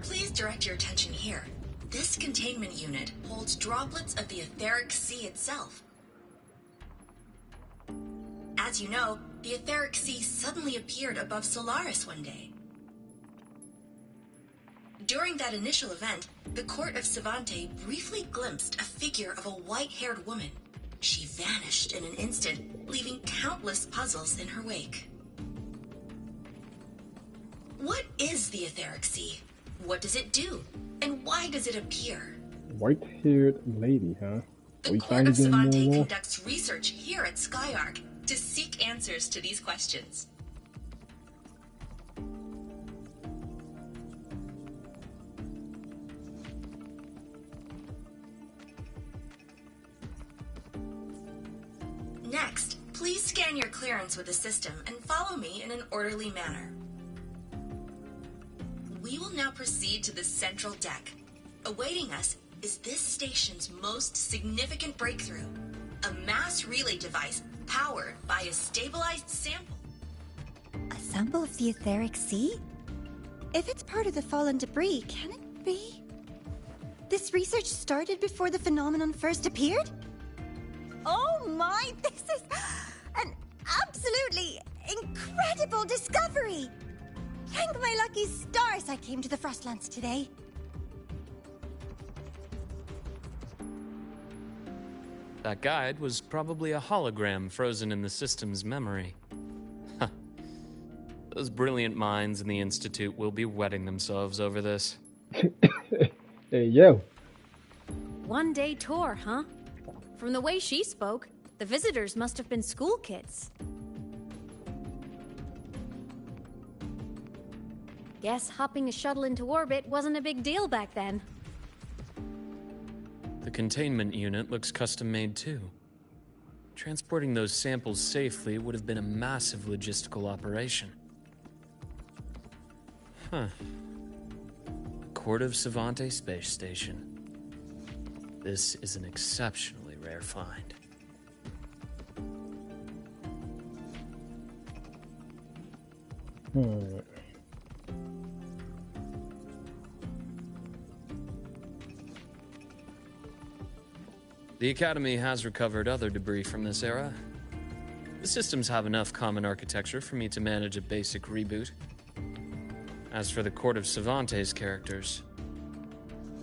Please direct your attention here. This containment unit holds droplets of the etheric sea itself. As you know, the etheric sea suddenly appeared above Solaris one day. During that initial event, the court of Savante briefly glimpsed a figure of a white-haired woman. She vanished in an instant, leaving countless puzzles in her wake. What is the etheric sea? What does it do? And why does it appear? White-haired lady, huh? The court of Savante conducts research here at Skyark to seek answers to these questions. Next, please scan your clearance with the system and follow me in an orderly manner. We will now proceed to the central deck. Awaiting us is this station's most significant breakthrough, a mass relay device powered by a stabilized sample. A sample of the etheric sea? If it's part of the fallen debris, can it be? This research started before the phenomenon first appeared? Oh my, this is an absolutely incredible discovery! Thank my lucky stars I came to the Frostlands today. That guide was probably a hologram frozen in the system's memory. Those brilliant minds in the Institute will be wetting themselves over this. Hey, yo. One-day tour, huh? From the way she spoke, the visitors must have been school kids. Guess hopping a shuttle into orbit wasn't a big deal back then. The containment unit looks custom-made too. Transporting those samples safely would have been a massive logistical operation. Huh. The Court of Savante Space Station. This is an exceptionally rare find. The Academy has recovered other debris from this era. The systems have enough common architecture for me to manage a basic reboot. As for the Court of Savante's characters,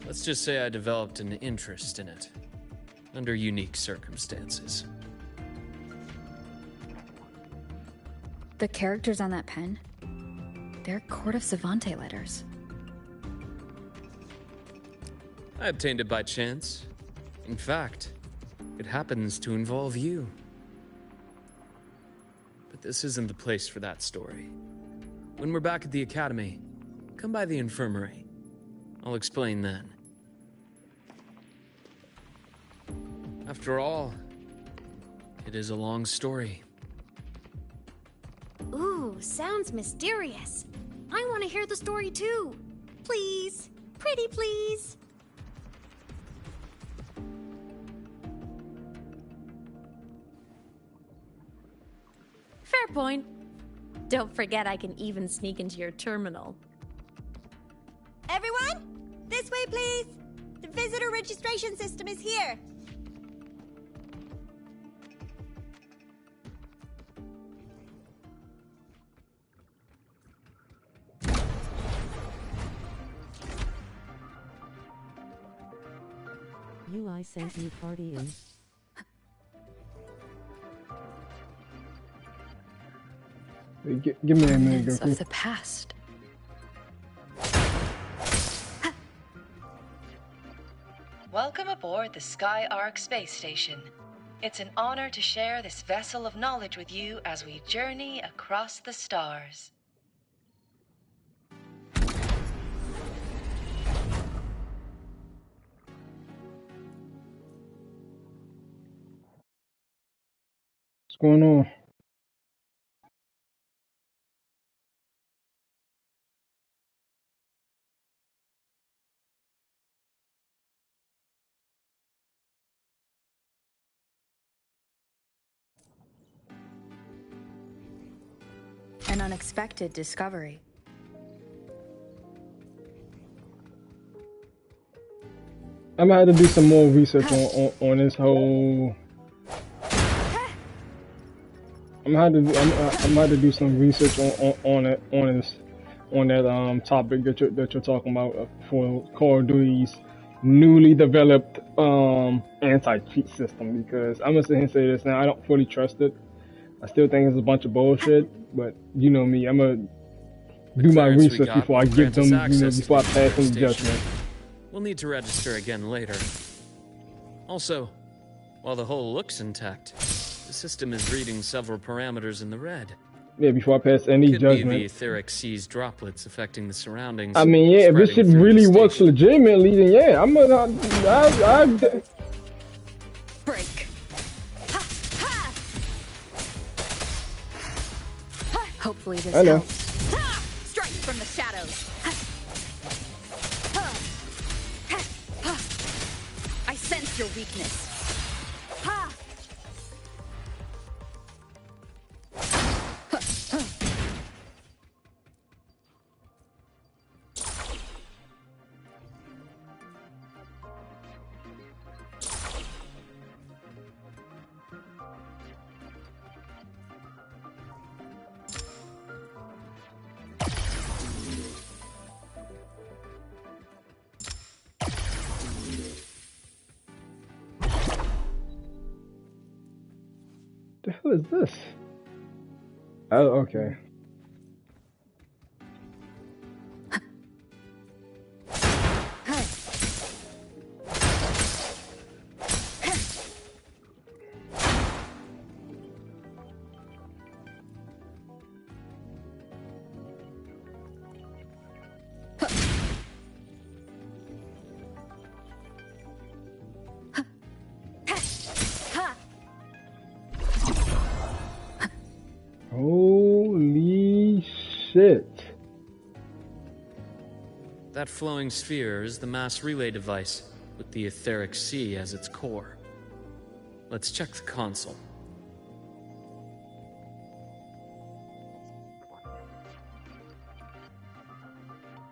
let's just say I developed an interest in it, under unique circumstances. The characters on that pen, they're Court of Savante letters. I obtained it by chance. In fact, it happens to involve you. But this isn't the place for that story. When we're back at the Academy, come by the infirmary. I'll explain then. After all, it is a long story. Ooh, sounds mysterious. I want to hear the story too. Please. Pretty please. Fair point. Don't forget I can even sneak into your terminal. Everyone, this way please. The visitor registration system is here. UI sent you partying. Give me a minute, Remnants Goku. of the past. Welcome aboard the Sky Arc space station. It's an honor to share this vessel of knowledge with you as we journey across the stars. What's going on? An unexpected discovery. I'm gonna have to do some more research on this whole. I'm gonna have to do some research on that topic that you're talking about for Call of Duty's newly developed anti-cheat system, because I'm gonna sit here and say this now, I don't fully trust it. I still think it's a bunch of bullshit, but you know me, I'm gonna do my research before I give them, before I pass any judgment. We'll need to register again later. Also, while the hull looks intact, the system is reading several parameters in the red. Yeah, before I pass any Could judgment. be the etheric sea's droplets affecting the surroundings. I mean, yeah, if this shit really works legitimately, then yeah, I'm gonna. Break. Hopefully this helps. Strike from the shadows. I sense your weakness. The hell is this? Oh, okay. Holy shit. That flowing sphere is the mass relay device, with the etheric sea as its core. Let's check the console.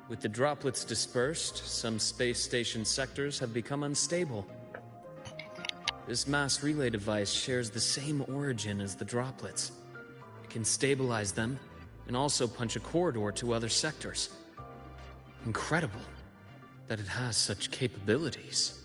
With the droplets dispersed, some space station sectors have become unstable. This mass relay device shares the same origin as the droplets. It can stabilize them and also punch a corridor to other sectors. Incredible that it has such capabilities.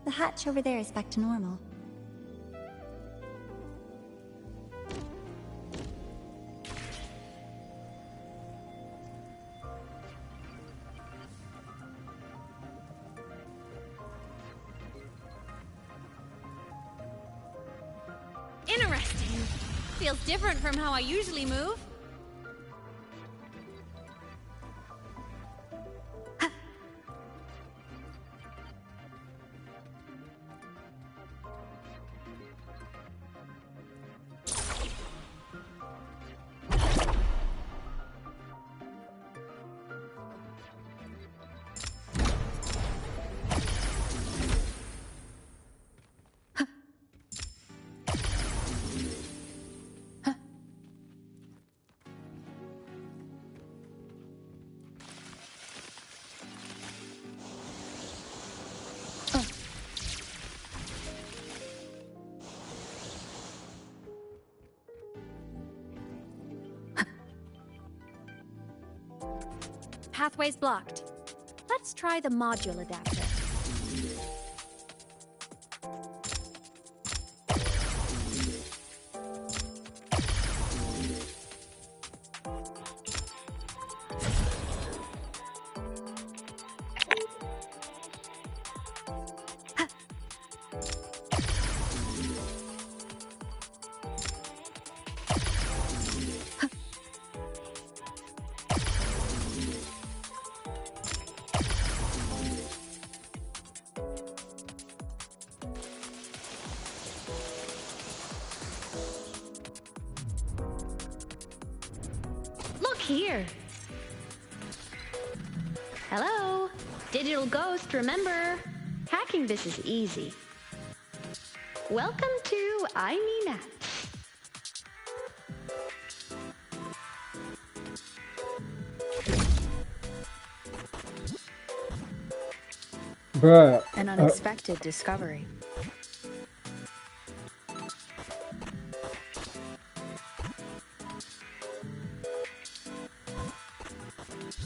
The hatch over there is back to normal. Interesting. Feels different from how I usually move. Pathway's blocked. Let's try the module adapter. Here. Hello? Digital Ghost, remember? Hacking this is easy. Welcome to I Me Maps. Bruh. An unexpected discovery.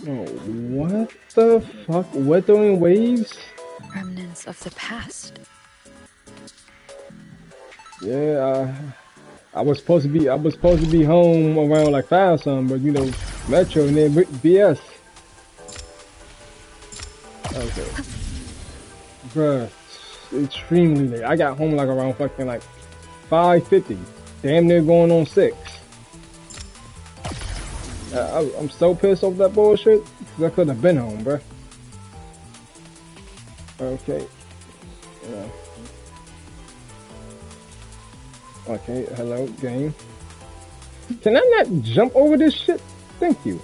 Oh, what the fuck? Wuthering waves? Remnants of the past. Yeah, I was supposed to be home around like 5 something, but you know, Metro and then BS. Okay. Bruh, extremely late. I got home like around fucking like 5:50. Damn near going on 6. I'm so pissed off that bullshit because I could have been home, bruh. Okay. Yeah. Okay, hello, game. Can I not jump over this shit? Thank you.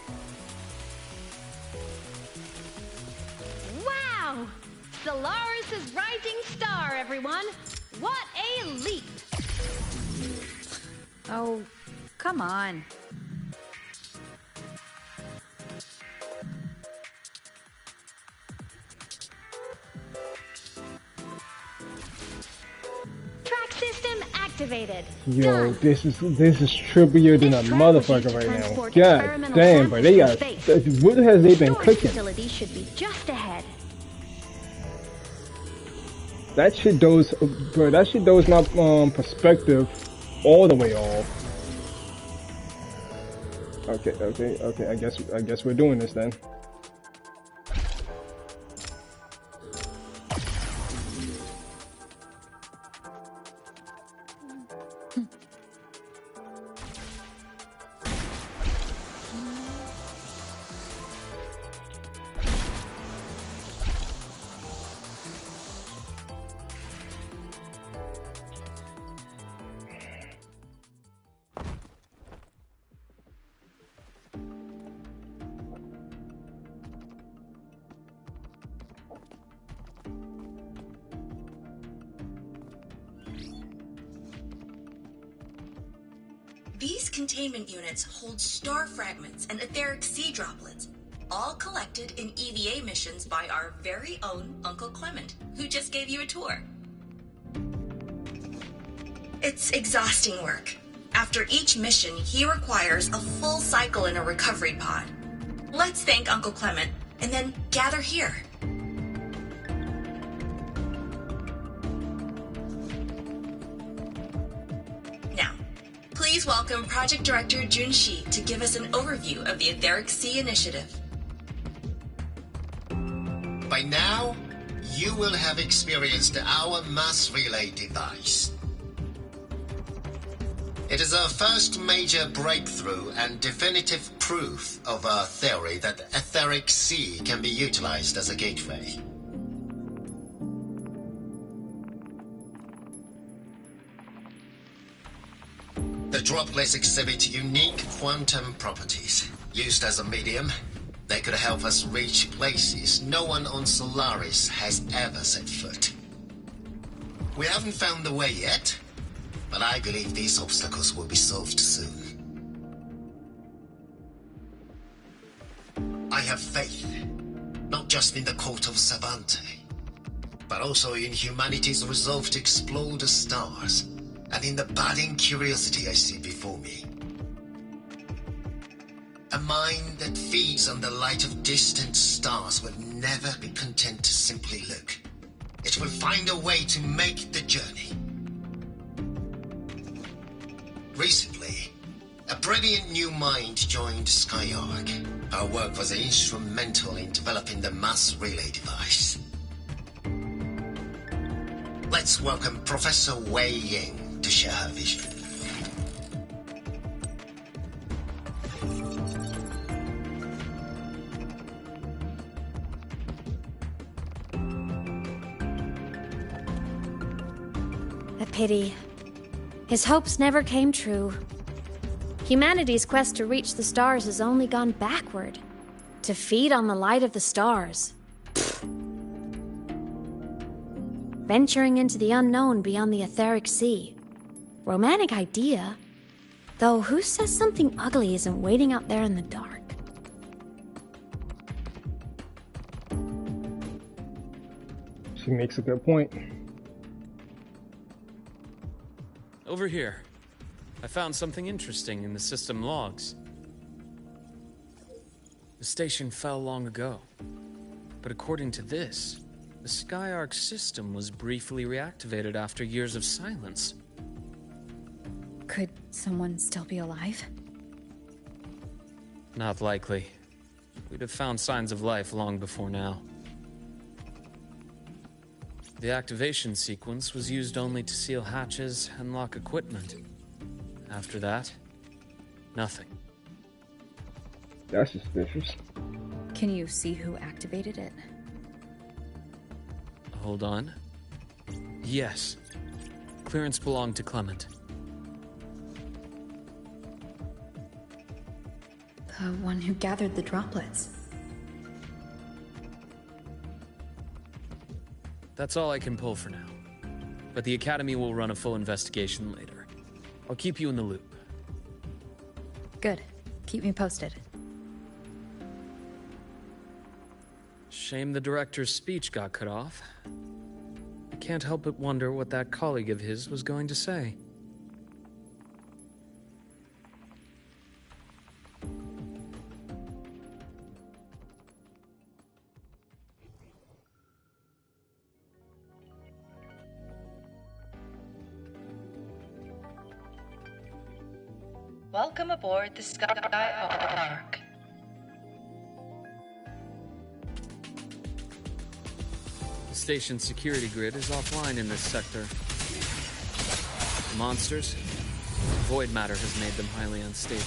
Wow! Solaris' rising star, everyone! What a leap! Oh, come on. Activated. Yo, this is trippier than a motherfucker right now. God damn, but they got what has they been cooking? Facility should be just ahead. That shit does, bro. That shit does my perspective all the way off. Okay. I guess we're doing this then. These containment units hold star fragments and etheric sea droplets, all collected in EVA missions by our very own Uncle Clement, who just gave you a tour. It's exhausting work. After each mission, he requires a full cycle in a recovery pod. Let's thank Uncle Clement, and then gather here. Please welcome Project Director Junshi to give us an overview of the Etheric Sea Initiative. By now, you will have experienced our mass relay device. It is our first major breakthrough and definitive proof of our theory that the etheric sea can be utilized as a gateway. The droplets exhibit unique quantum properties. Used as a medium, they could help us reach places no one on Solaris has ever set foot. We haven't found the way yet, but I believe these obstacles will be solved soon. I have faith, not just in the court of Savante, but also in humanity's resolve to explore the stars, and in the budding curiosity I see before me. A mind that feeds on the light of distant stars will never be content to simply look. It will find a way to make the journey. Recently, a brilliant new mind joined Skyark. Her work was instrumental in developing the mass relay device. Let's welcome Professor Wei Ying to share her vision. A pity. His hopes never came true. Humanity's quest to reach the stars has only gone backward. To feed on the light of the stars. Venturing into the unknown beyond the etheric sea. Romantic idea. Though who says something ugly isn't waiting out there in the dark? She makes a good point. Over here. I found something interesting in the system logs. The station fell long ago. But according to this, the Skyark system was briefly reactivated after years of silence. Could someone still be alive? Not likely. We'd have found signs of life long before now. The activation sequence was used only to seal hatches and lock equipment. After that, nothing. That's suspicious. Can you see who activated it? Hold on. Yes. Clearance belonged to Clement. The one who gathered the droplets. That's all I can pull for now. But the Academy will run a full investigation later. I'll keep you in the loop. Good. Keep me posted. Shame the director's speech got cut off. I can't help but wonder what that colleague of his was going to say. Welcome aboard the Skyark. The station's security grid is offline in this sector. The monsters, void matter has made them highly unstable.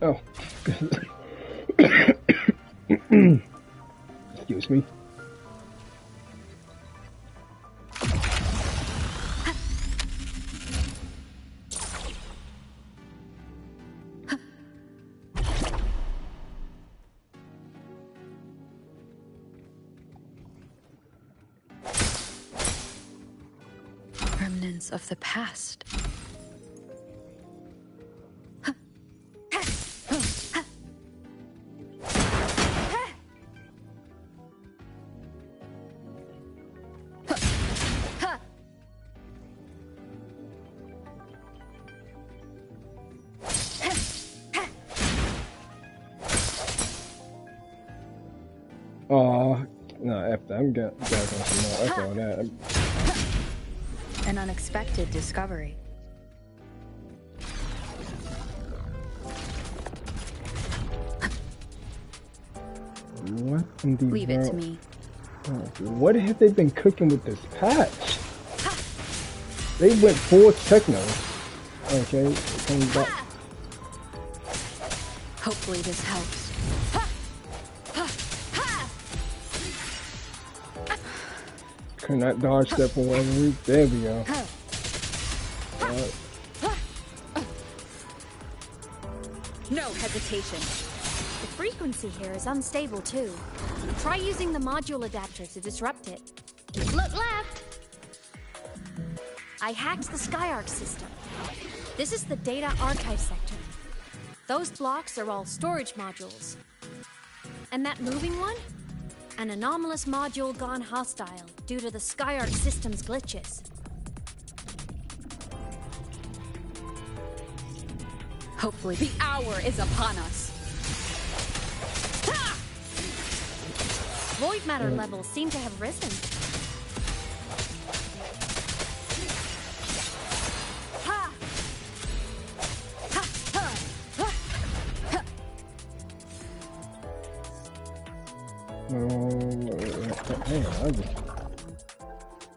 Oh. Excuse me. remnants of the past. No, after I'm got some more. After all that. An unexpected discovery. What in the Leave it world? to me. What have they been cooking with this patch? They went full techno. Okay, coming back. Hopefully this helps. Could not dodge that for 1 week. There we go. No hesitation. The frequency here is unstable too. Try using the module adapter to disrupt it. Look left! I hacked the Skyarc system. This is the data archive sector. Those blocks are all storage modules. And that moving one? An anomalous module gone hostile due to the Skyarc system's glitches. Hopefully the hour is upon us. Ha! Void matter levels seem to have risen. Ha! Ha! Ha! Ha! Ha!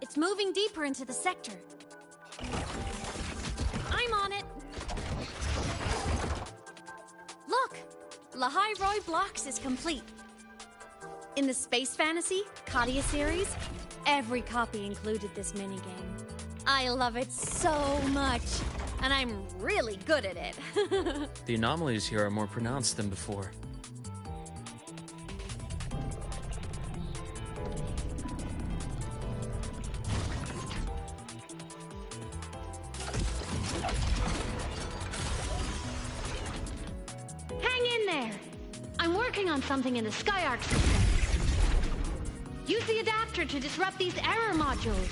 It's moving deeper into the sector. I'm on it. Look! Lahai Roy Blocks is complete. In the Space Fantasy Katia series, every copy included this minigame. I love it so much, and I'm really good at it. The anomalies here are more pronounced than before. Hang in there! I'm working on something in the Skyarc system. Use the adapter to disrupt these error modules.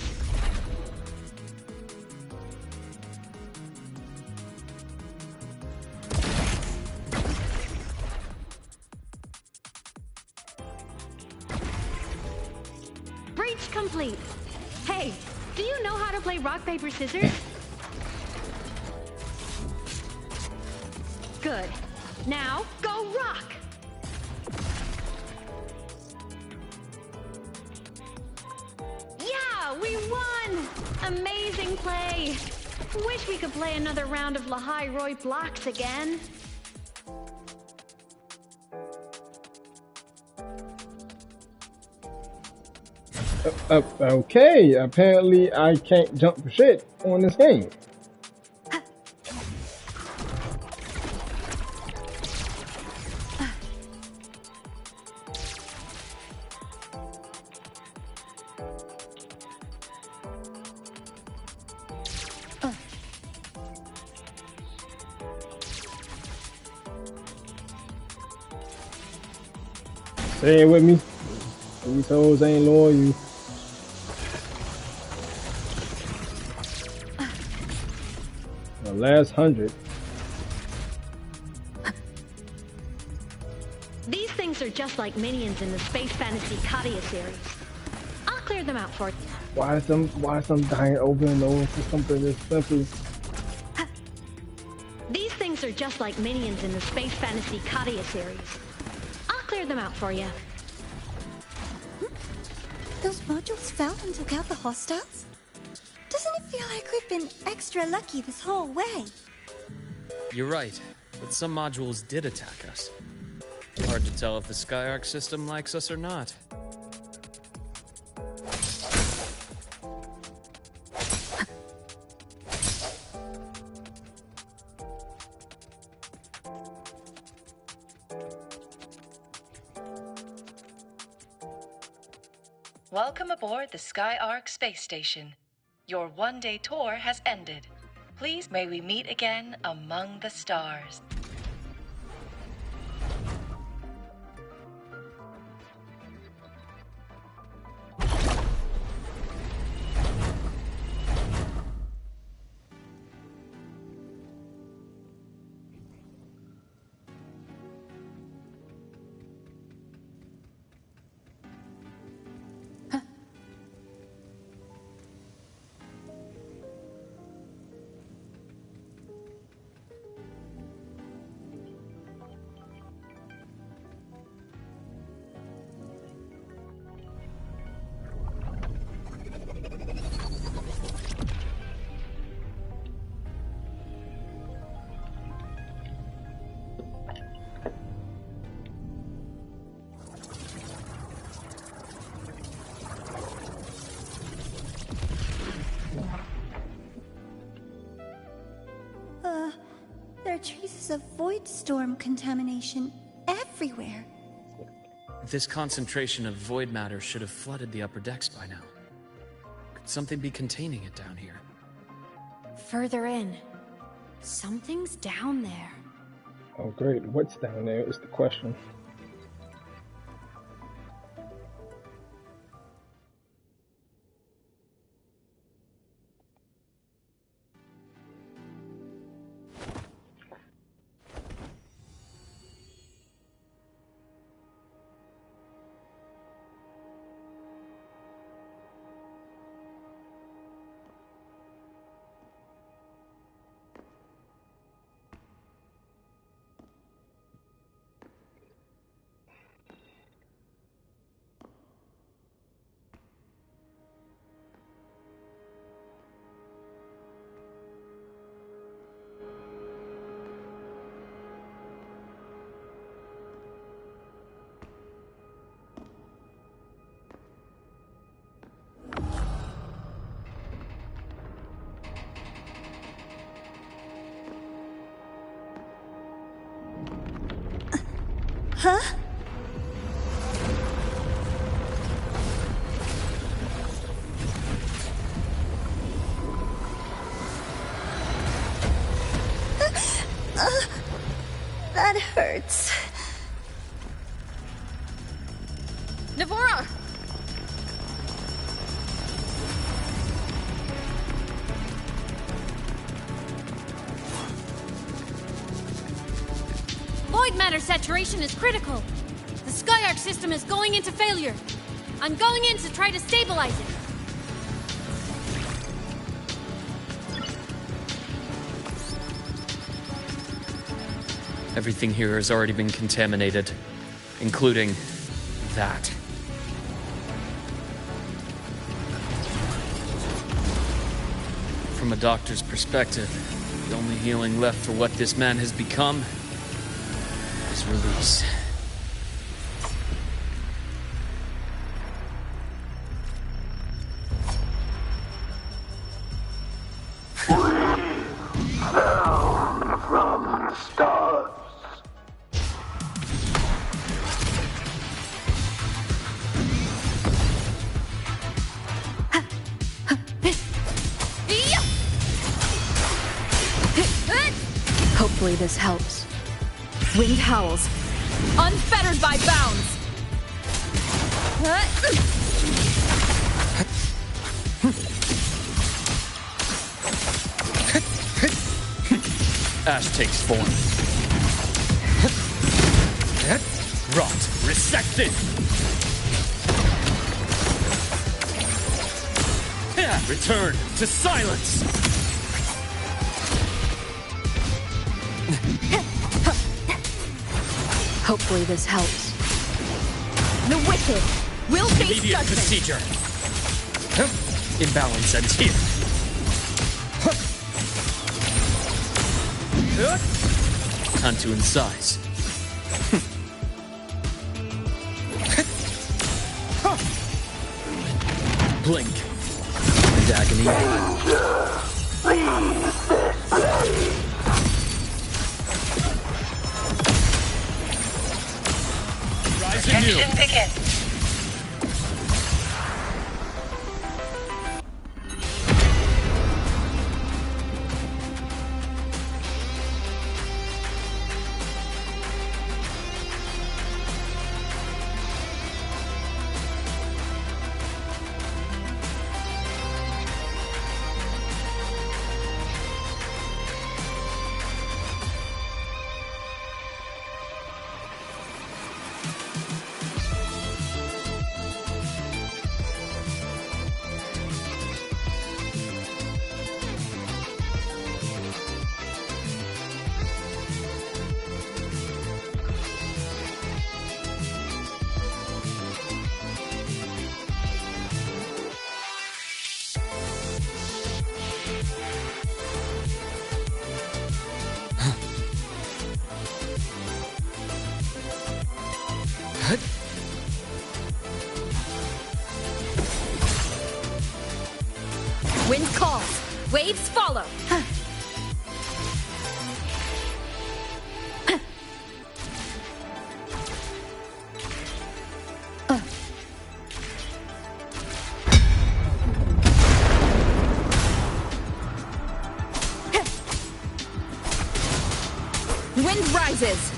Breach complete. Hey, do you know how to play rock, paper, scissors? Good. Now, go rock! Yeah, we won! Amazing play! Wish we could play another round of Lahai Roy Blocks again. Okay, apparently I can't jump for shit on this game. Say it with me. These hoes ain't loyal. The last 100. These things are just like minions in the Space Fantasy Katia series. I'll clear them out for you. Why some dying over and over for something this simple? These things are just like minions in the Space Fantasy Katia series. I'll clear them out for you. Those modules fell and took out the hostiles? Doesn't it feel like we've been extra lucky this whole way? You're right, but some modules did attack us. Hard to tell if the Skyarc system likes us or not. Welcome aboard the Skyarc space station. Your one-day tour has ended. Please may we meet again among the stars. There are traces of void storm contamination everywhere. This concentration of void matter should have flooded the upper decks by now. Could something be containing it down here? Further in. Something's down there. Oh great, what's down there is the question. Huh? That hurts. Navora! Void matter saturation is critical. The Skyark system is going into failure. I'm going in to try to stabilize it. Everything here has already been contaminated, including that. From a doctor's perspective, the only healing left for what this man has become is release. From the stars. Hopefully this helps. Wind howls, unfettered by bounds. Ash takes form. Rot, resected. Return to silence. Hopefully this helps. The wicked will face Immediate judgment. procedure. Imbalance ends here. Time to incise. Blink. And agony. Leave this place. Rise anew. Action begin. Wind calls. Waves follow. Wind rises.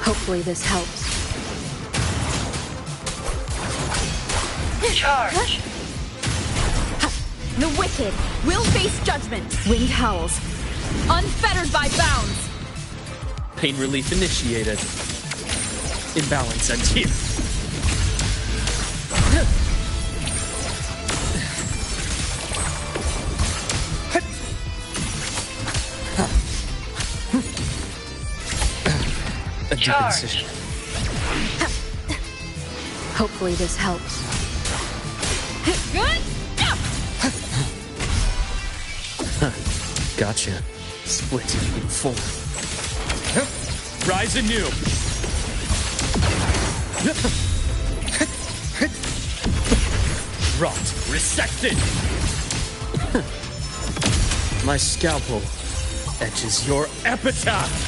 Hopefully this helps. Charge! The wicked will face judgment. Wind howls. Unfettered by bounds. Pain relief initiated. Imbalance ends here. A deep incision. Hopefully this helps. Gotcha. Split in full. Rise anew. Rot resected. My scalpel etches your epitaph.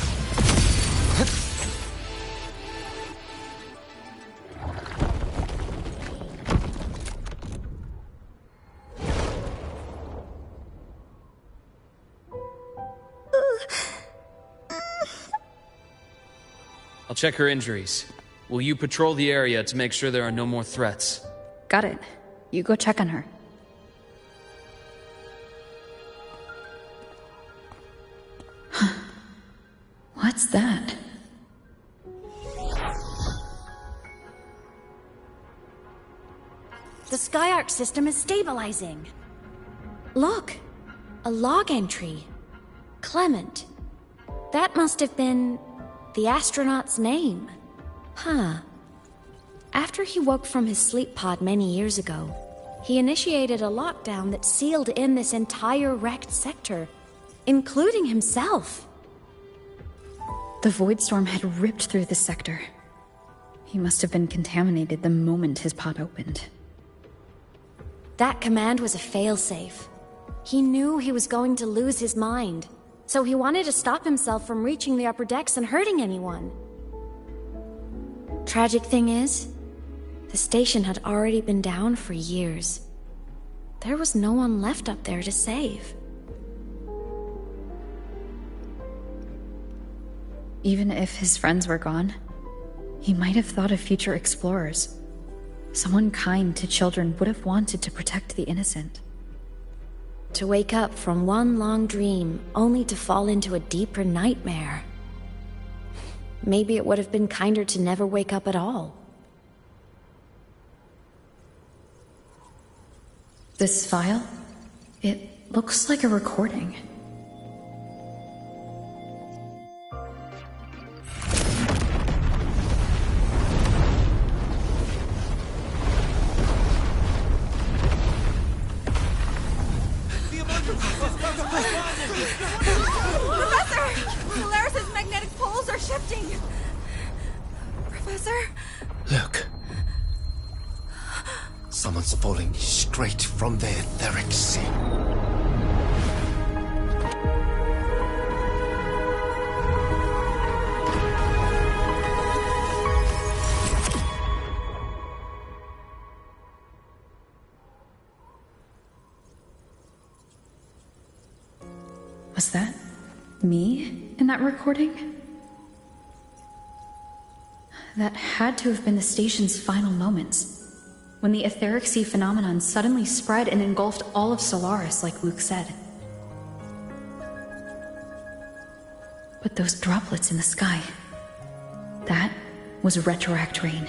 I'll check her injuries. Will you patrol the area to make sure there are no more threats? Got it. You go check on her. What's that? The Skyark system is stabilizing. Look, a log entry. Clement. That must have been the astronaut's name. Huh. After he woke from his sleep pod many years ago, he initiated a lockdown that sealed in this entire wrecked sector, including himself. The void storm had ripped through the sector. He must have been contaminated the moment his pod opened. That command was a failsafe. He knew he was going to lose his mind, so he wanted to stop himself from reaching the upper decks and hurting anyone. Tragic thing is, the station had already been down for years. There was no one left up there to save. Even if his friends were gone, he might have thought of future explorers. Someone kind to children would have wanted to protect the innocent. To wake up from one long dream, only to fall into a deeper nightmare. Maybe it would have been kinder to never wake up at all. This file? It looks like a recording. Professor! Solaris's magnetic poles are shifting! Professor? Look. Someone's falling straight from the etheric sea. Was that me in that recording? That had to have been the station's final moments, when the etheric sea phenomenon suddenly spread and engulfed all of Solaris, like Luke said. But those droplets in the sky, that was retroact rain.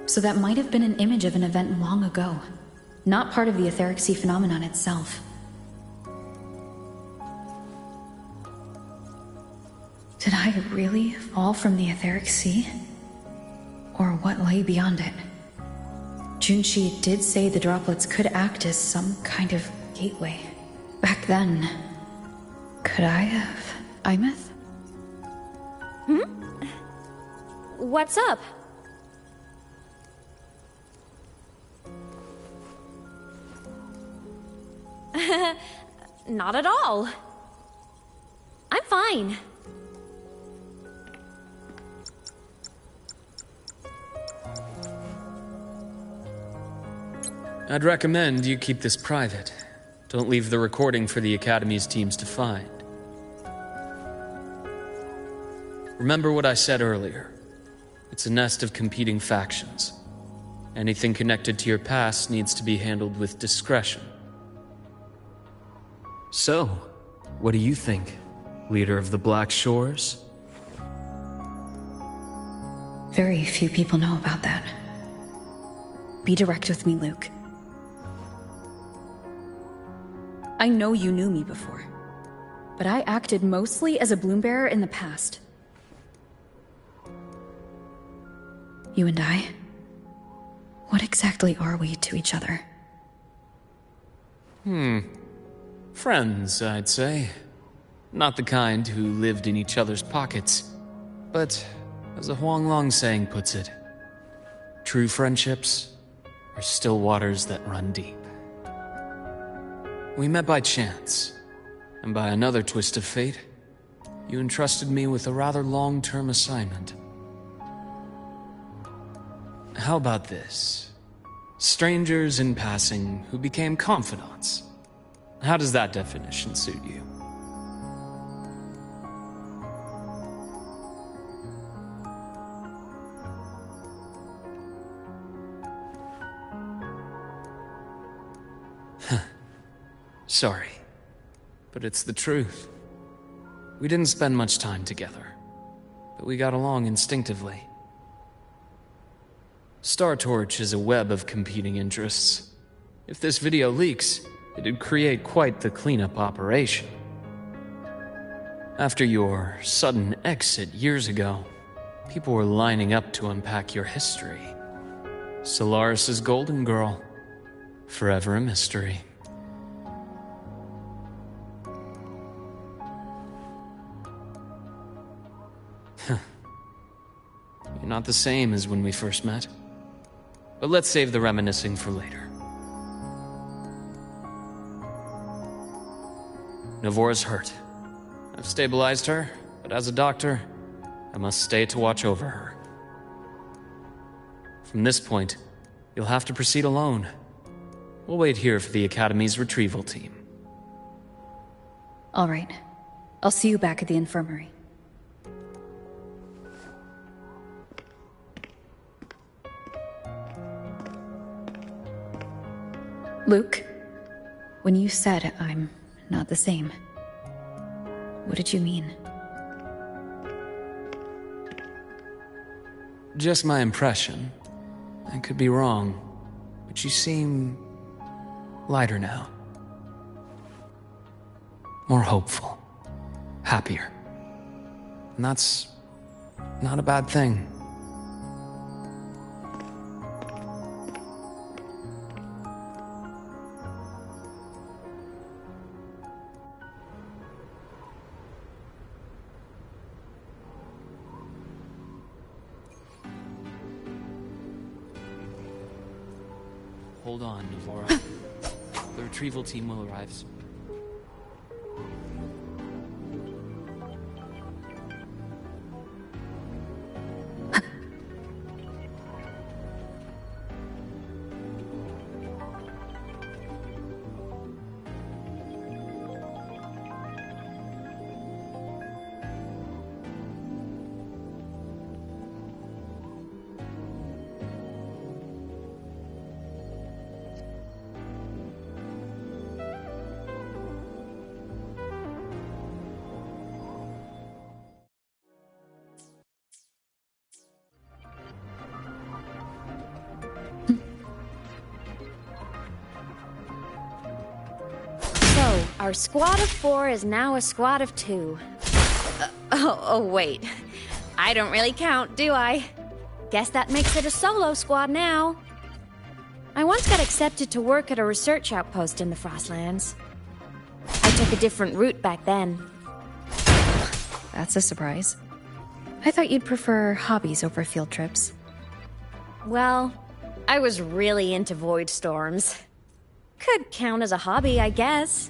So that might have been an image of an event long ago, not part of the etheric sea phenomenon itself. Did I really fall from the etheric sea? Or what lay beyond it? Junshi did say the droplets could act as some kind of gateway. Back then, could I have... Imeth? What's up? Not at all. I'm fine. I'd recommend you keep this private. Don't leave the recording for the Academy's teams to find. Remember what I said earlier. It's a nest of competing factions. Anything connected to your past needs to be handled with discretion. So, what do you think, leader of the Black Shores? Very few people know about that. Be direct with me, Luke. I know you knew me before, but I acted mostly as a bloom-bearer in the past. You and I, what exactly are we to each other? Friends, I'd say. Not the kind who lived in each other's pockets, but, as the Huang Long saying puts it, true friendships are still waters that run deep. We met by chance, and by another twist of fate, you entrusted me with a rather long-term assignment. How about this? Strangers in passing who became confidants. How does that definition suit you? Sorry, but it's the truth. We didn't spend much time together, but we got along instinctively. Star Torch is a web of competing interests. If this video leaks, it'd create quite the cleanup operation. After your sudden exit years ago, people were lining up to unpack your history. Solaris's golden girl, forever a mystery. You're not the same as when we first met. But let's save the reminiscing for later. Navora's hurt. I've stabilized her, but as a doctor, I must stay to watch over her. From this point, you'll have to proceed alone. We'll wait here for the Academy's retrieval team. All right. I'll see you back at the infirmary. Luke, when you said I'm not the same, what did you mean? Just my impression. I could be wrong, but you seem lighter now. More hopeful. Happier. And that's not a bad thing. Hold on, Navora. The retrieval team will arrive soon. Our squad of 4 is now a squad of 2. Wait. I don't really count, do I? Guess that makes it a solo squad now. I once got accepted to work at a research outpost in the Frostlands. I took a different route back then. That's a surprise. I thought you'd prefer hobbies over field trips. Well, I was really into void storms. Could count as a hobby, I guess.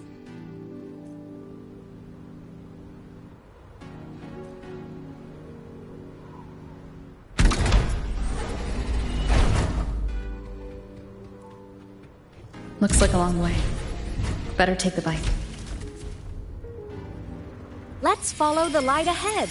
Looks like a long way. Better take the bike. Let's follow the light ahead.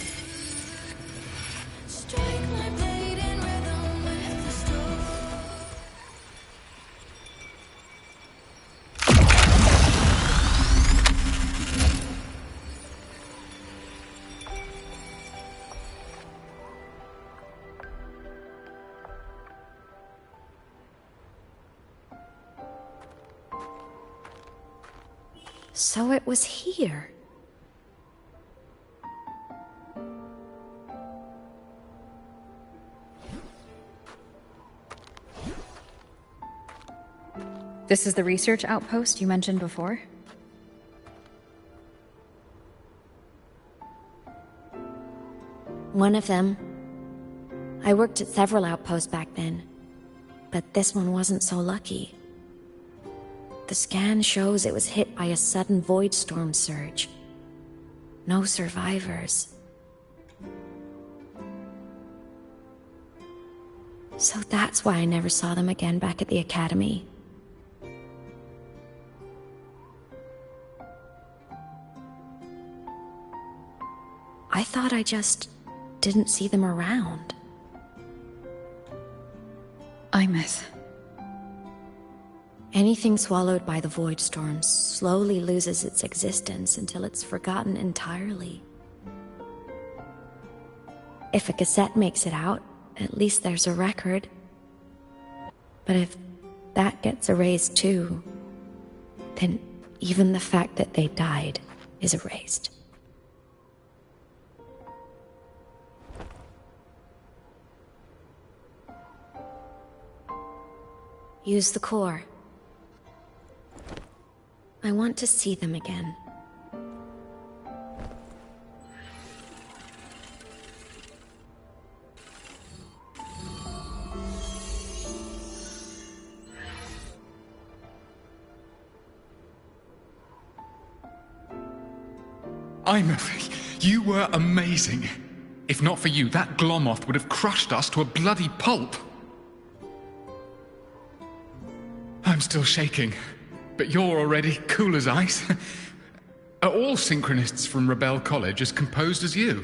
So it was here. This is the research outpost you mentioned before? One of them. I worked at several outposts back then, but this one wasn't so lucky. The scan shows it was hit by a sudden void storm surge. No survivors. So that's why I never saw them again back at the academy. I thought I just didn't see them around. Imeth. Anything swallowed by the void storms slowly loses its existence until it's forgotten entirely. If a cassette makes it out, at least there's a record. But if that gets erased too, then even the fact that they died is erased. Use the core. I want to see them again. Imeth, you were amazing. If not for you, that Glomoth would have crushed us to a bloody pulp. I'm still shaking, but you're already cool as ice. Are all synchronists from Rebel College as composed as you?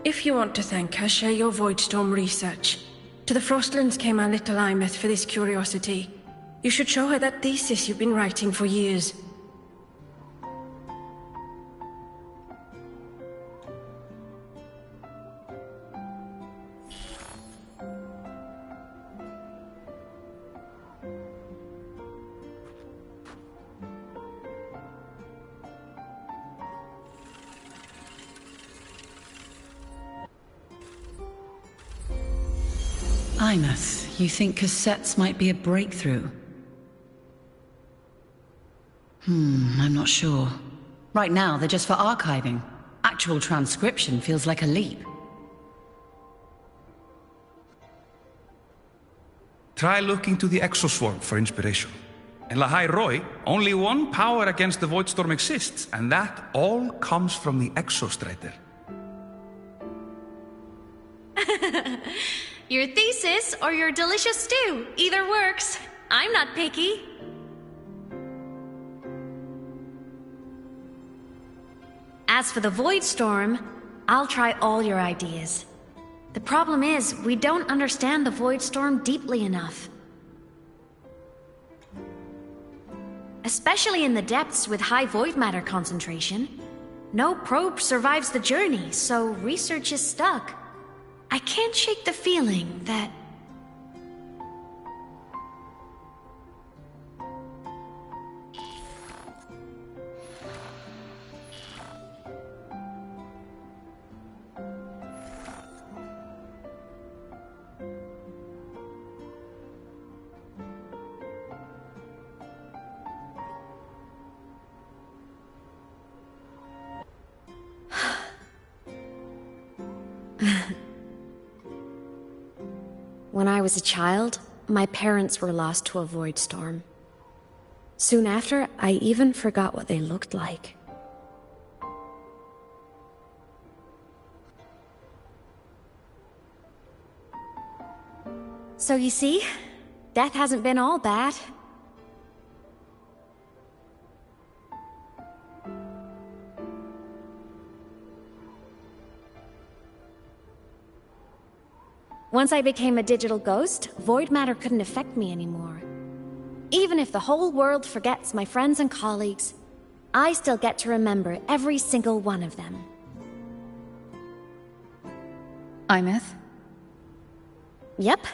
If you want to thank her, share your Voidstorm research. To the Frostlands came our little Imeth for this curiosity. You should show her that thesis you've been writing for years. Imeth, you think cassettes might be a breakthrough? I'm not sure. Right now, they're just for archiving. Actual transcription feels like a leap. Try looking to the Exoswarm for inspiration. In Lahai Roy, only one power against the Voidstorm exists, and that all comes from the Exostrider. Your thesis or your delicious stew, either works. I'm not picky. As for the Voidstorm, I'll try all your ideas. The problem is, we don't understand the Voidstorm deeply enough. Especially in the depths with high void matter concentration. No probe survives the journey, so research is stuck. I can't shake the feeling that... When I was a child, my parents were lost to a void storm. Soon after, I even forgot what they looked like. So you see, death hasn't been all bad. Once I became a digital ghost, void matter couldn't affect me anymore. Even if the whole world forgets my friends and colleagues, I still get to remember every single one of them. Imeth? Yep.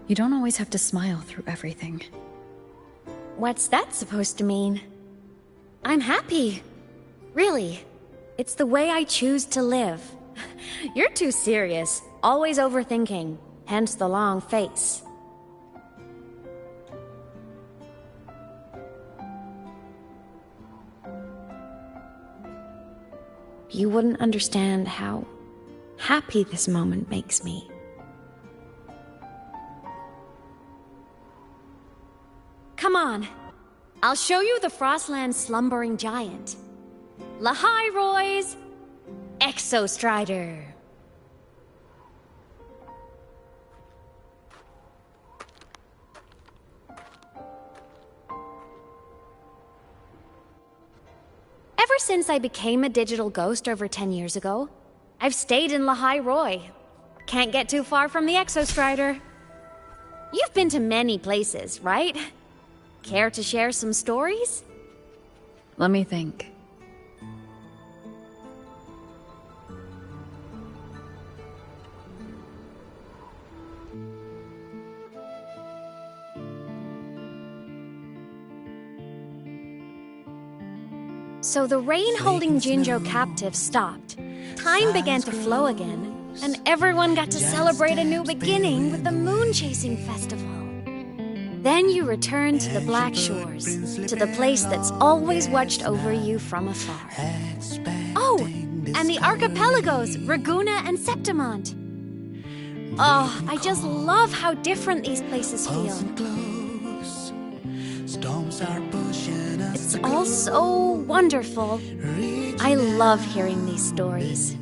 You don't always have to smile through everything. What's that supposed to mean? I'm happy. Really. It's the way I choose to live. You're too serious. Always overthinking. Hence the long face. You wouldn't understand how happy this moment makes me. Come on. I'll show you the Frostland's slumbering giant. Lahai Roy's Exostrider. Ever since I became a digital ghost over 10 years ago, I've stayed in Lahai Roy. Can't get too far from the Exostrider. You've been to many places, right? Care to share some stories? Let me think. So the rain holding Jinjo captive stopped. Time began to flow again, and everyone got to celebrate a new beginning with the Moon Chasing Festival. Then you returned to the Black Shores, to the place that's always watched over you from afar. Oh, and the archipelagos, Raguna and Septimont. Oh, I just love how different these places feel. It's all so wonderful. I love hearing these stories.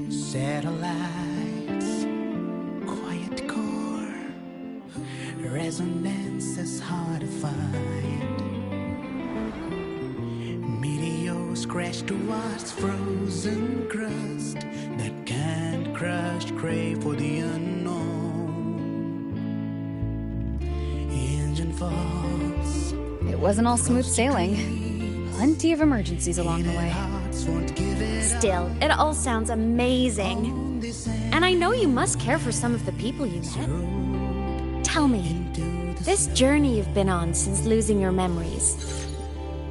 Satellites, quiet core, resonance is hard to find. Meteors crash towards frozen crust that can't crush, crave for the unknown. Engine falls. It wasn't all smooth sailing. Plenty of emergencies along the way. Still, it all sounds amazing. And I know you must care for some of the people you met. Tell me, this journey you've been on since losing your memories,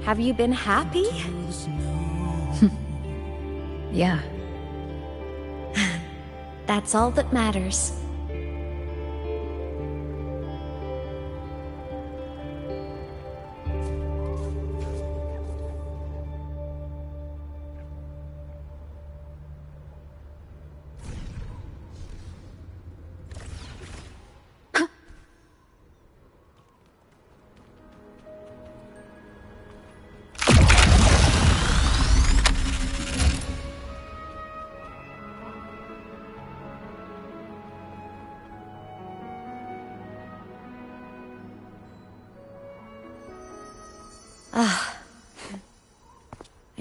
have you been happy? Yeah. That's all that matters.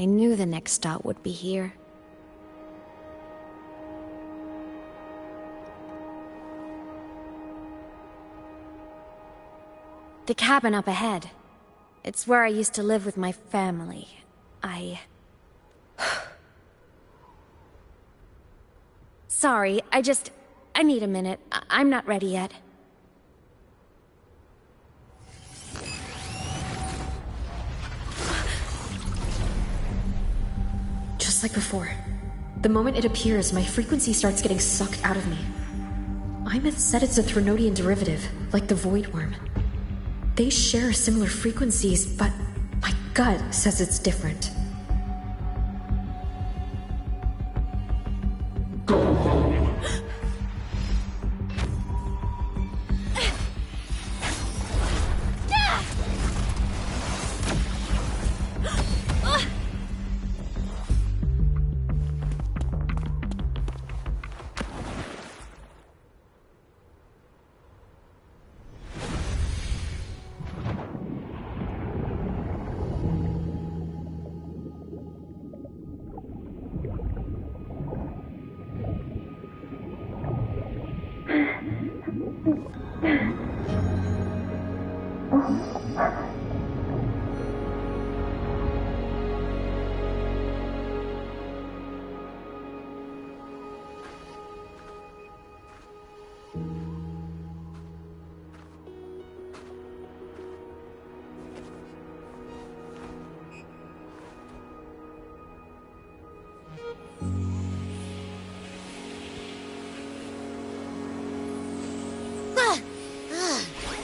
I knew the next stop would be here. The cabin up ahead. It's where I used to live with my family. Sorry, I need a minute. I'm not ready yet. Just like before. The moment it appears, my frequency starts getting sucked out of me. Imeth said it's a Threnodian derivative, like the Void Worm. They share similar frequencies, but my gut says it's different.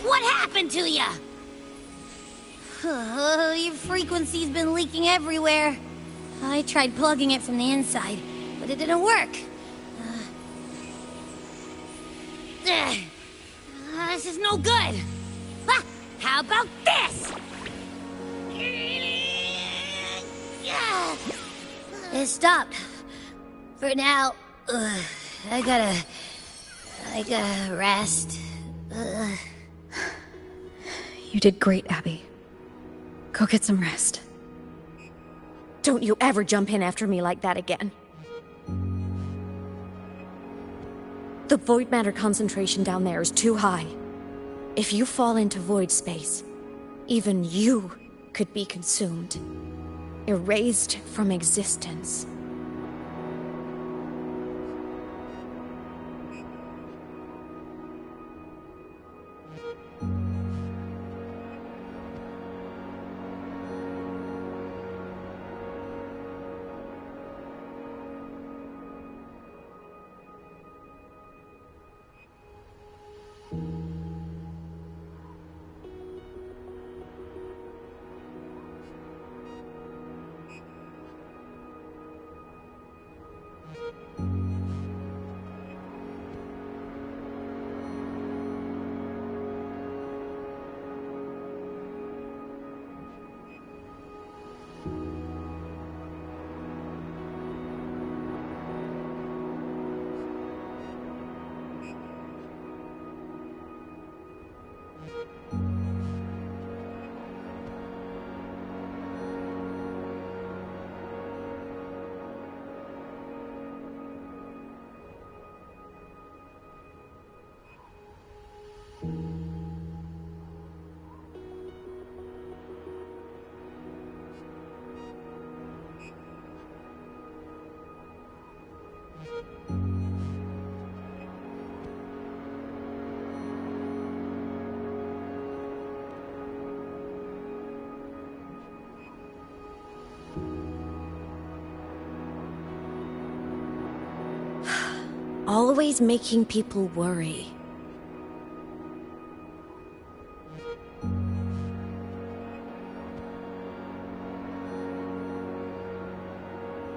What happened to ya? Your frequency's been leaking everywhere. I tried plugging it from the inside, but it didn't work. This is no good. How about this? It stopped. For now, I gotta rest. You did great, Abby. Go get some rest. Don't you ever jump in after me like that again. The void matter concentration down there is too high. If you fall into void space, even you could be consumed, erased from existence. Always making people worry.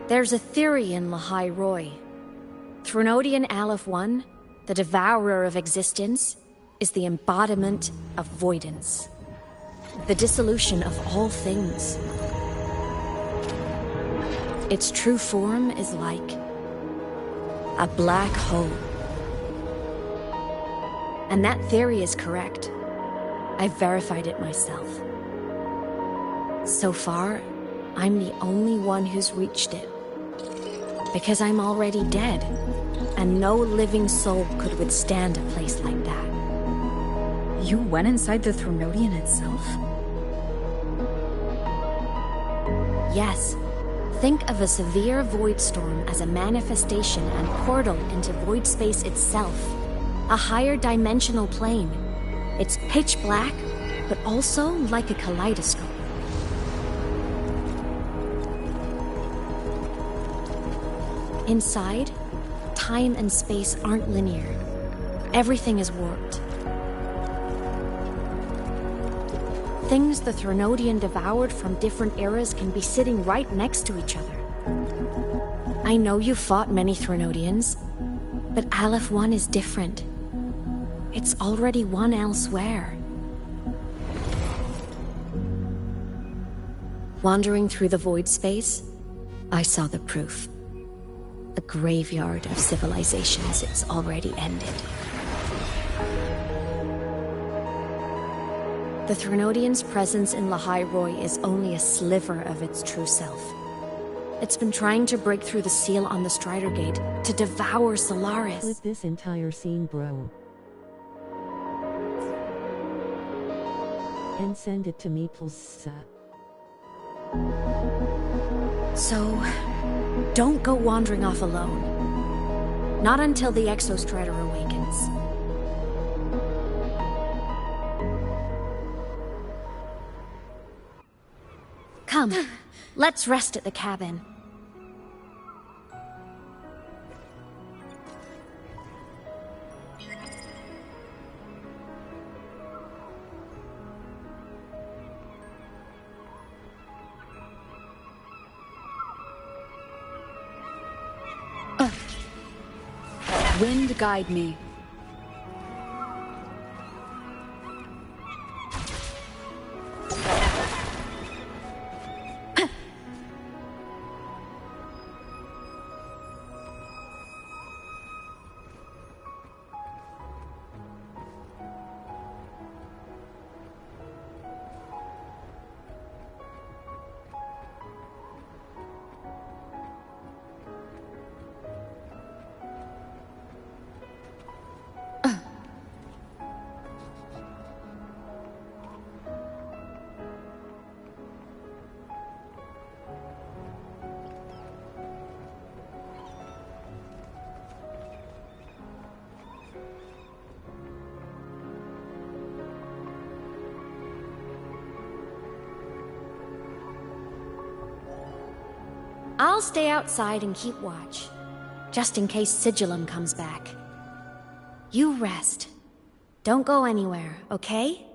There's a theory in Lahai Roy. Threnodian Aleph 1, the devourer of existence, is the embodiment of voidance. The dissolution of all things. Its true form is like a black hole. And that theory is correct. I've verified it myself. So far, I'm the only one who's reached it. Because I'm already dead, and no living soul could withstand a place like that. You went inside the Threnodian itself? Yes. Think of a severe void storm as a manifestation and portal into void space itself. A higher dimensional plane. It's pitch black, but also like a kaleidoscope. Inside, time and space aren't linear. Everything is warped. Things the Threnodian devoured from different eras can be sitting right next to each other. I know you fought many Threnodians, but Aleph 1 is different. It's already won elsewhere. Wandering through the void space, I saw the proof. A graveyard of civilizations it's already ended. The Threnodian's presence in Lahai Roi is only a sliver of its true self. It's been trying to break through the seal on the Strider Gate to devour Solaris. Clip this entire scene, bro. And send it to me, please. So, don't go wandering off alone. Not until the Exostrider awakens. Come, let's rest at the cabin. Wind guide me. I'll stay outside and keep watch, just in case Sigillum comes back. You rest. Don't go anywhere, okay?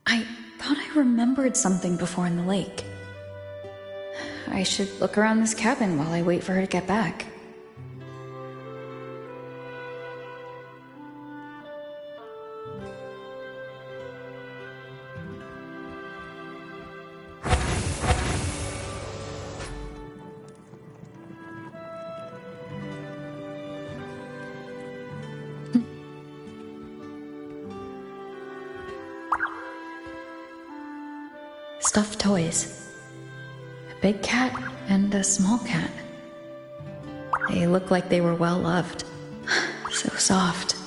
I thought I remembered something before in the lake. I should look around this cabin while I wait for her to get back. Stuffed toys. A big cat and a small cat. They look like they were well loved. So soft.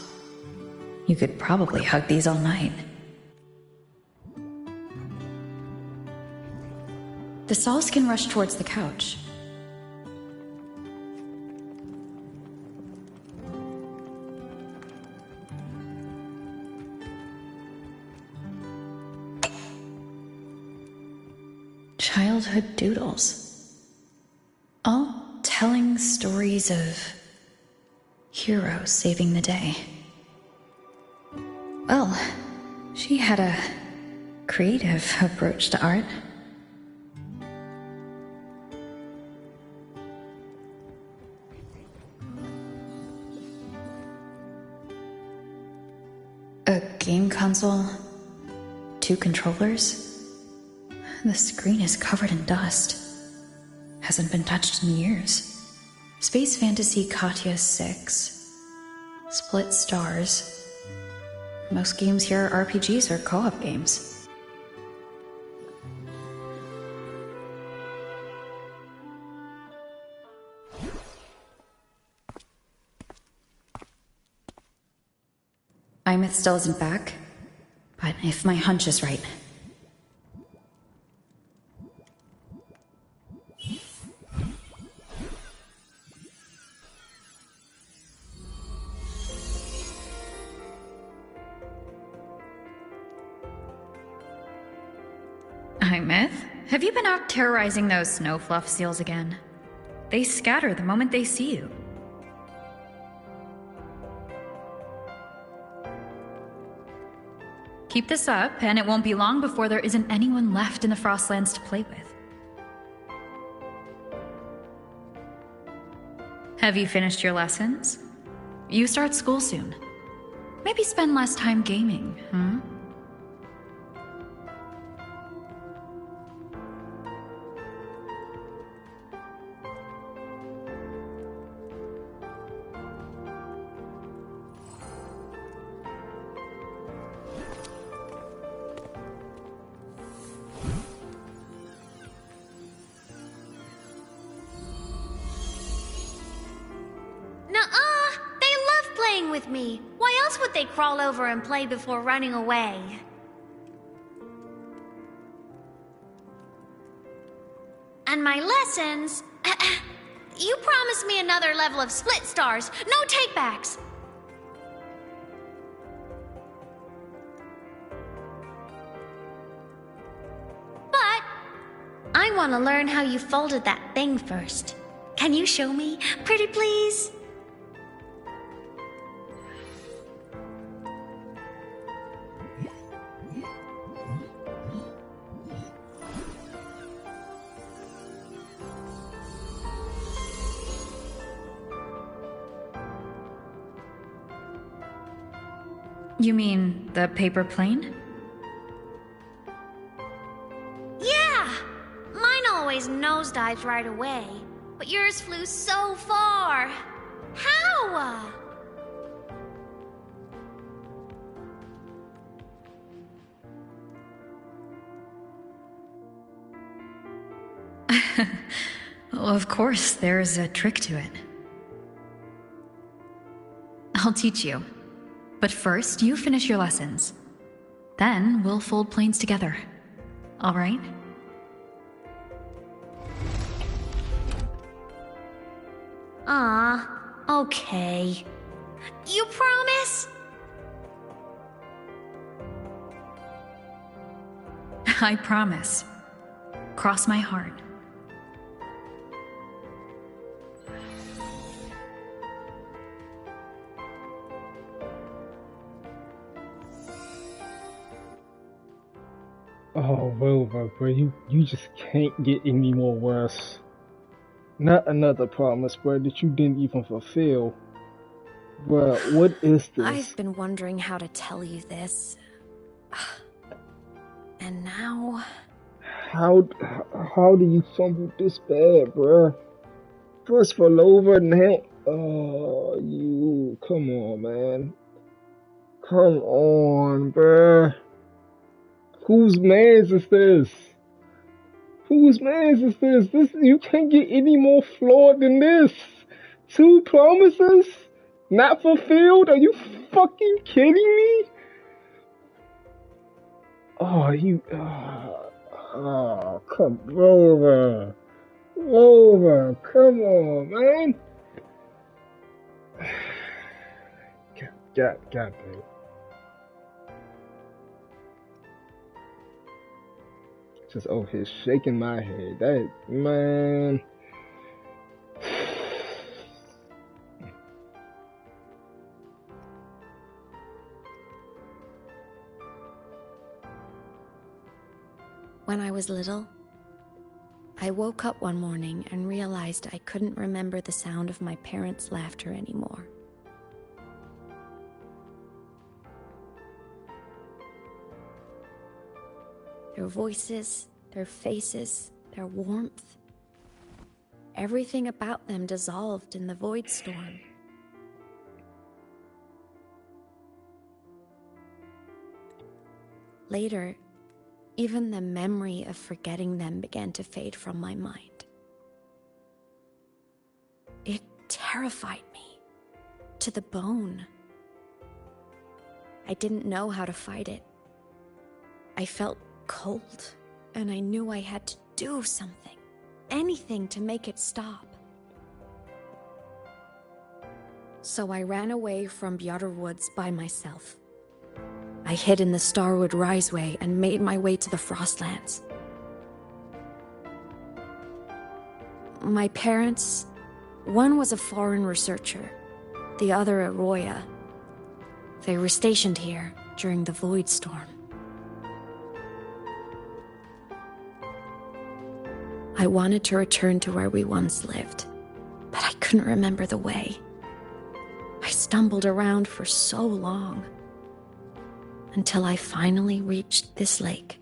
You could probably hug these all night. The Sauls can rush towards the couch. Childhood doodles. All telling stories of heroes saving the day. Well, she had a creative approach to art. console, 2 controllers. The screen is covered in dust. Hasn't been touched in years. Space Fantasy Katya 6. Split stars. Most games here are RPGs or co-op games. Imeth still isn't back, but if my hunch is right... Imeth, have you been out terrorizing those snow fluff seals again? They scatter the moment they see you. Keep this up, and it won't be long before there isn't anyone left in the Frostlands to play with. Have you finished your lessons? You start school soon. Maybe spend less time gaming, huh? With me. Why else would they crawl over and play before running away? And my lessons... You promised me another level of split stars. No takebacks. But I want to learn how you folded that thing first. Can you show me? Pretty please? You mean the paper plane? Yeah! Mine always nosedives right away, but yours flew so far. How? Well, of course, there's a trick to it. I'll teach you. But first, you finish your lessons. Then we'll fold planes together. All right? Okay. You promise? I promise. Cross my heart. Oh, Wilbur, bro, you just can't get any more worse. Not another promise, bro, that you didn't even fulfill. Bro, what is this? I've been wondering how to tell you this. And now... How do you fumble this bad, bro? First for Lover, now... Oh, you... Come on, man. Come on, bro. Whose man's is this? Whose man's is this? You can't get any more flawed than this. 2 promises? Not fulfilled? Are you fucking kidding me? Oh, you... Oh, come over. Over. Come on, man. God damn it. Just over here shaking my head. That, man. When I was little, I woke up one morning and realized I couldn't remember the sound of my parents' laughter anymore. Their voices, their faces, their warmth. Everything about them dissolved in the void storm. Later, even the memory of forgetting them began to fade from my mind. It terrified me to the bone. I didn't know how to fight it. I felt cold, and I knew I had to do something, anything to make it stop. So I ran away from Bjotr Woods by myself. I hid in the Starwood Riseway and made my way to the Frostlands. My parents, one was a foreign researcher, the other a Roya. They were stationed here during the Void Storm. I wanted to return to where we once lived, but I couldn't remember the way. I stumbled around for so long, until I finally reached this lake.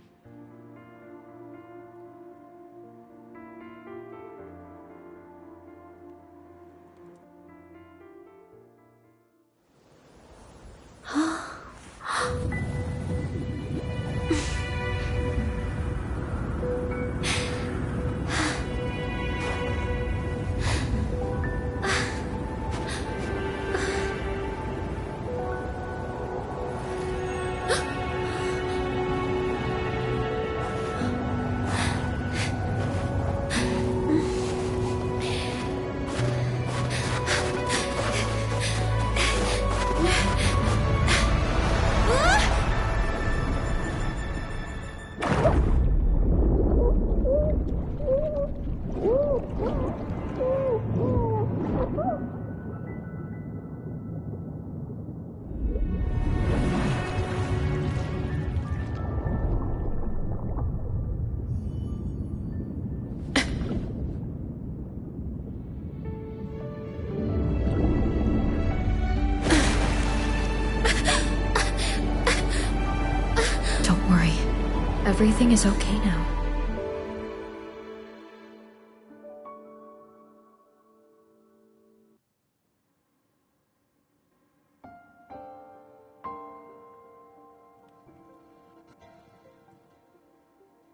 Everything is okay now.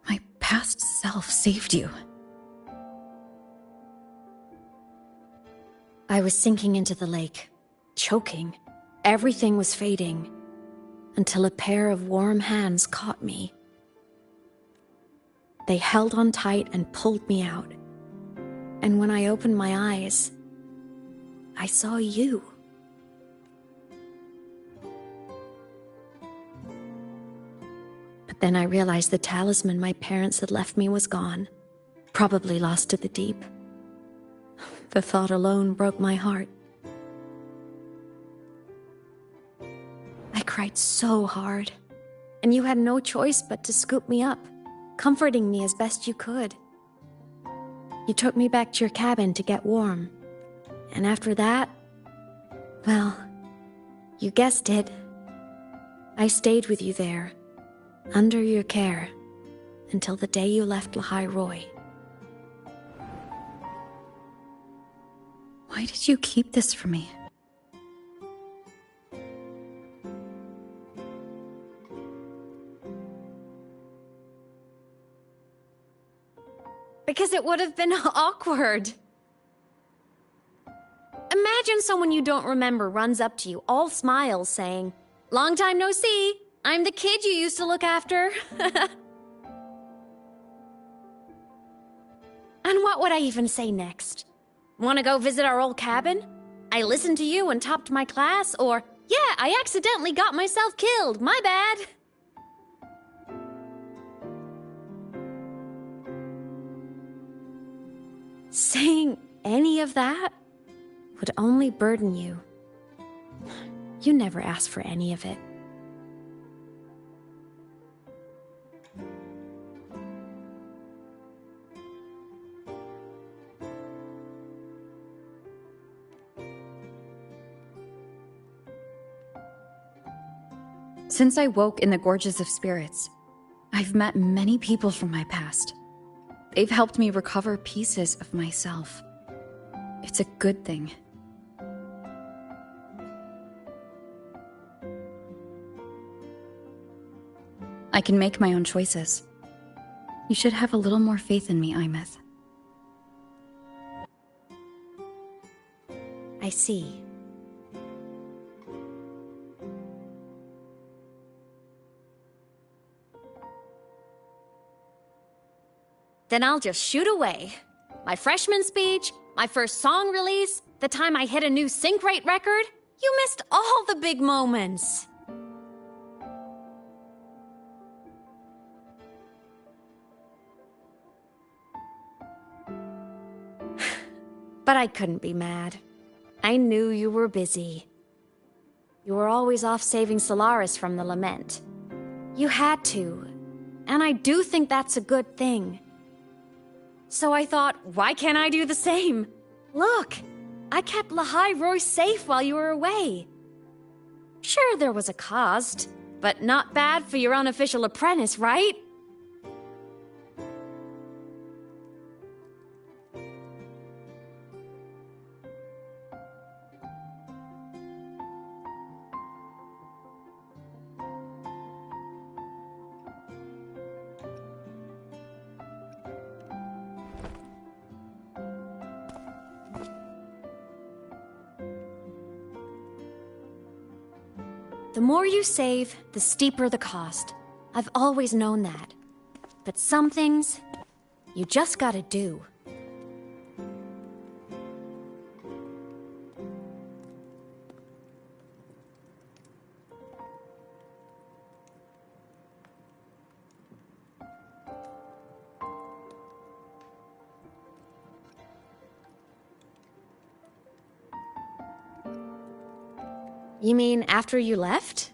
My past self saved you. I was sinking into the lake, choking. Everything was fading, until a pair of warm hands caught me. They held on tight and pulled me out. And when I opened my eyes, I saw you. But then I realized the talisman my parents had left me was gone, probably lost to the deep. The thought alone broke my heart. I cried so hard, and you had no choice but to scoop me up, comforting me as best you could. You took me back to your cabin to get warm. And after that, well, you guessed it. I stayed with you there, under your care, until the day you left Lahai Roy. Why did you keep this from me? Because it would have been awkward. Imagine someone you don't remember runs up to you, all smiles, saying, "Long time no see, I'm the kid you used to look after." And what would I even say next? Want to go visit our old cabin? I listened to you and topped my class, or, yeah, I accidentally got myself killed, my bad. Saying any of that would only burden you. You never asked for any of it. Since I woke in the Gorges of Spirits, I've met many people from my past. They've helped me recover pieces of myself. It's a good thing. I can make my own choices. You should have a little more faith in me, Imeth. I see. Then I'll just shoot away. My freshman speech, my first song release, the time I hit a new sync rate record. You missed all the big moments. But I couldn't be mad. I knew you were busy. You were always off saving Solaris from the lament. You had to, and I do think that's a good thing. So I thought, why can't I do the same? Look, I kept Lahai Roy safe while you were away. Sure, there was a cost, but not bad for your unofficial apprentice, right? The more you save, the steeper the cost. I've always known that. But some things, you just gotta do. You mean after you left?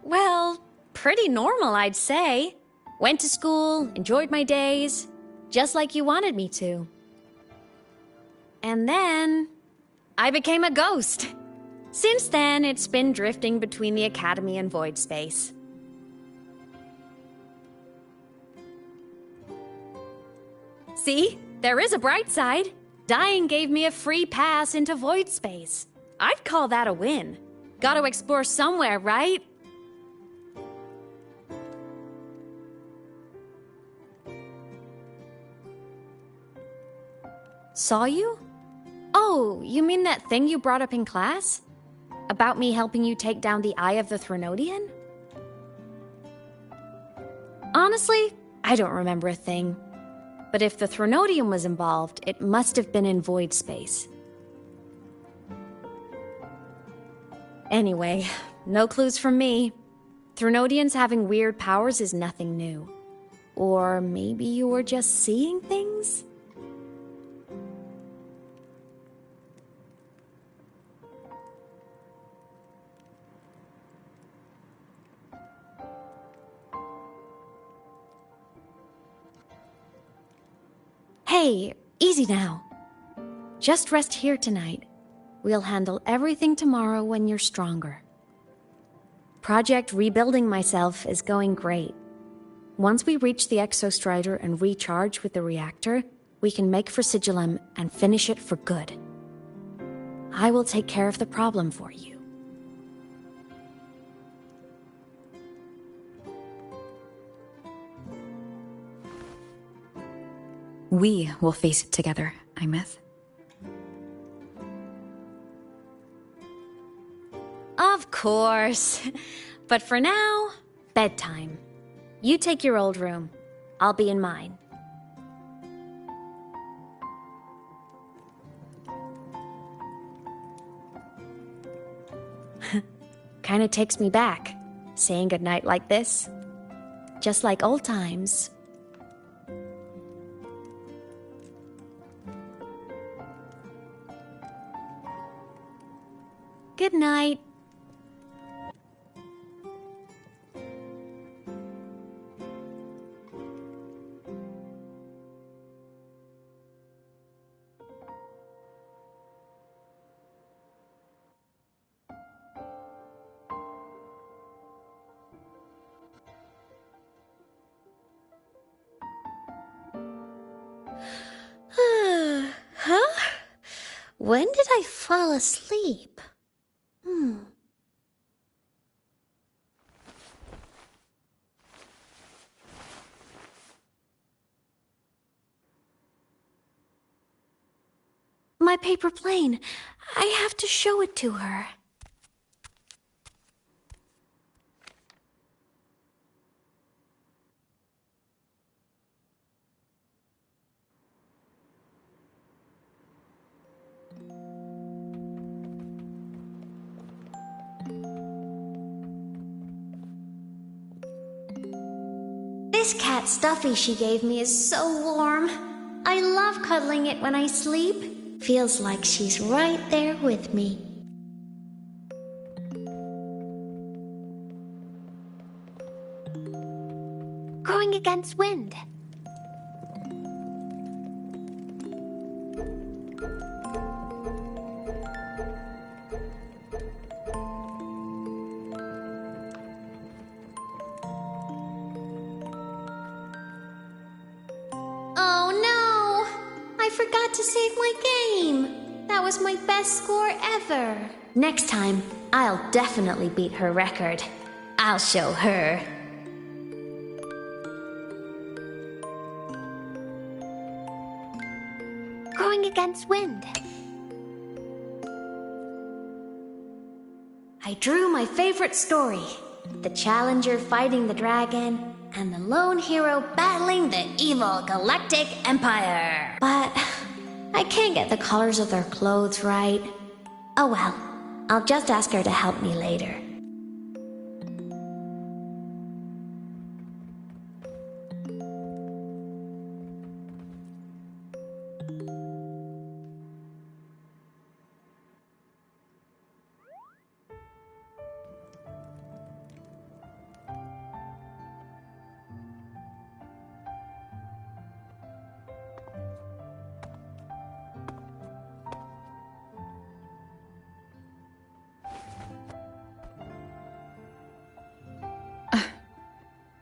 Well, pretty normal, I'd say. Went to school, enjoyed my days, just like you wanted me to. And then, I became a ghost. Since then, it's been drifting between the Academy and Void Space. See, there is a bright side. Dying gave me a free pass into Void Space. I'd call that a win. Gotta explore somewhere, right? Saw you? Oh, you mean that thing you brought up in class? About me helping you take down the Eye of the Threnodian? Honestly, I don't remember a thing. But if the Threnodian was involved, it must have been in Void Space. Anyway, no clues from me. Threnodians having weird powers is nothing new. Or maybe you were just seeing things? Hey, easy now. Just rest here tonight. We'll handle everything tomorrow when you're stronger. Project Rebuilding Myself is going great. Once we reach the Exostrider and recharge with the reactor, we can make for Sigillum and finish it for good. I will take care of the problem for you. We will face it together, Imeth. Of course. But for now, bedtime. You take your old room. I'll be in mine. Kinda takes me back, saying goodnight like this. Just like old times. Good night. When did I fall asleep? My paper plane. I have to show it to her. This cat stuffy she gave me is so warm. I love cuddling it when I sleep. Feels like she's right there with me. Going against wind. Oh no! I forgot to save my game. That was my best score ever. Next time, I'll definitely beat her record. I'll show her. Going against wind. I drew my favorite story. The Challenger fighting the dragon, and the lone hero battling the evil Galactic Empire. But I can't get the colors of their clothes right. Oh well, I'll just ask her to help me later.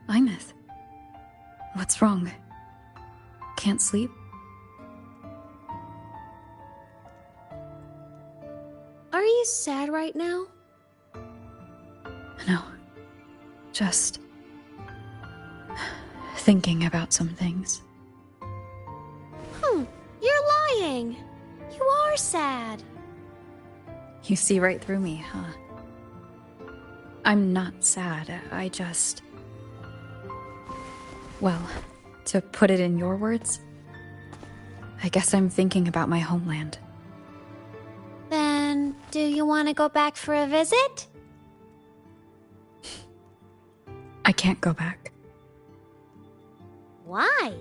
Imeth. What's wrong? Can't sleep? Are you sad right now? No. Just thinking about some things. You're lying. You are sad. You see right through me, huh? I'm not sad. I just... Well, to put it in your words, I guess I'm thinking about my homeland. Then, do you want to go back for a visit? I can't go back. Why?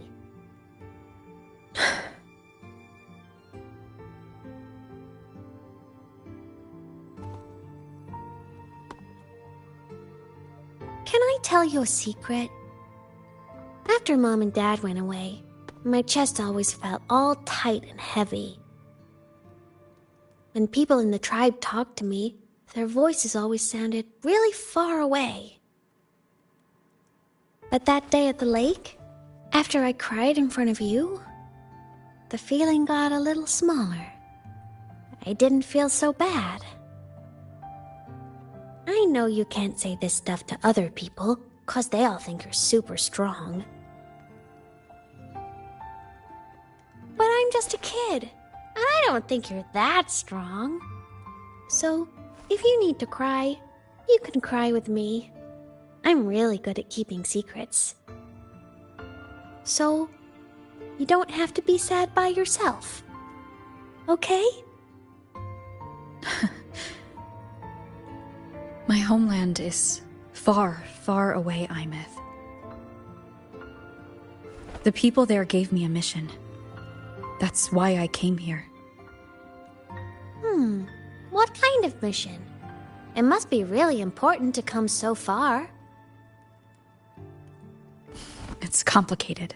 Can I tell you a secret? After Mom and Dad went away, my chest always felt all tight and heavy. When people in the tribe talked to me, their voices always sounded really far away. But that day at the lake, after I cried in front of you, the feeling got a little smaller. I didn't feel so bad. I know you can't say this stuff to other people, 'cause they all think you're super strong. But I'm just a kid, and I don't think you're that strong. So, if you need to cry, you can cry with me. I'm really good at keeping secrets. So, you don't have to be sad by yourself. Okay? My homeland is far, far away, Imeth. The people there gave me a mission. That's why I came here. What kind of mission? It must be really important to come so far. It's complicated.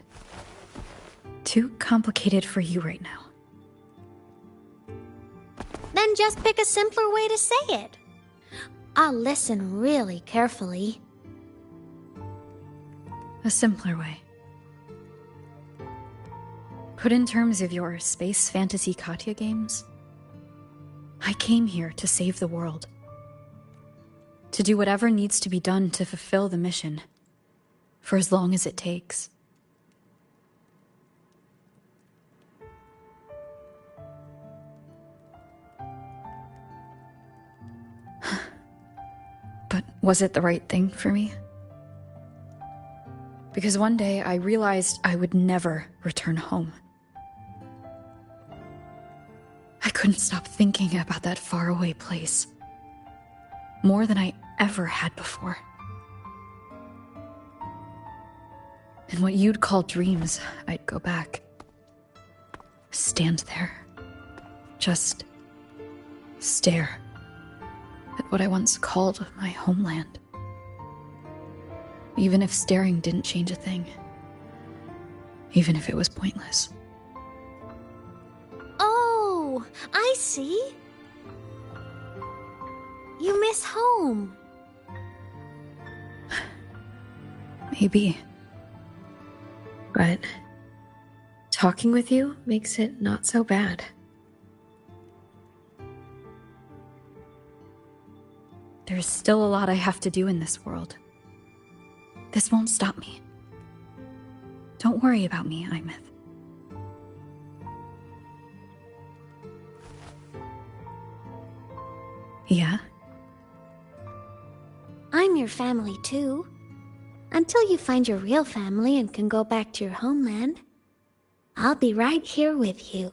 Too complicated for you right now. Then just pick a simpler way to say it. I'll listen really carefully. A simpler way. Put in terms of your space fantasy Katya games, I came here to save the world. To do whatever needs to be done to fulfill the mission. For as long as it takes. But was it the right thing for me? Because one day I realized I would never return home. I couldn't stop thinking about that faraway place. More than I ever had before. In what you'd call dreams, I'd go back. Stand there. Just stare at what I once called my homeland. Even if staring didn't change a thing. Even if it was pointless. Oh, I see. You miss home. Maybe. But talking with you makes it not so bad. There's still a lot I have to do in this world. This won't stop me. Don't worry about me, Imeth. Yeah? I'm your family too. Until you find your real family and can go back to your homeland, I'll be right here with you.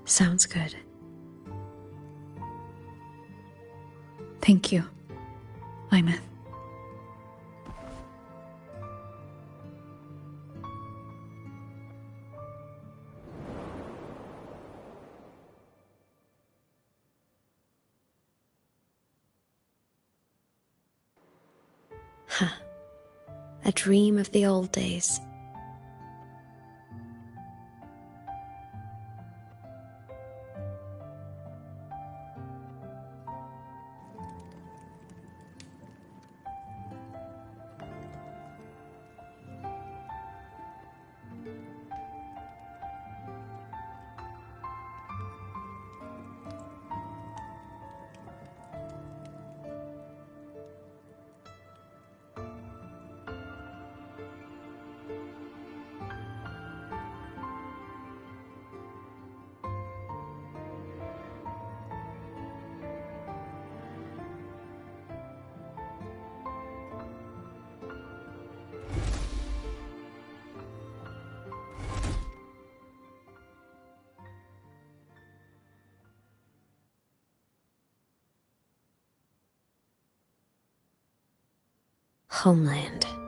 Sounds good. Thank you, Imeth. Huh. A dream of the old days. Homeland.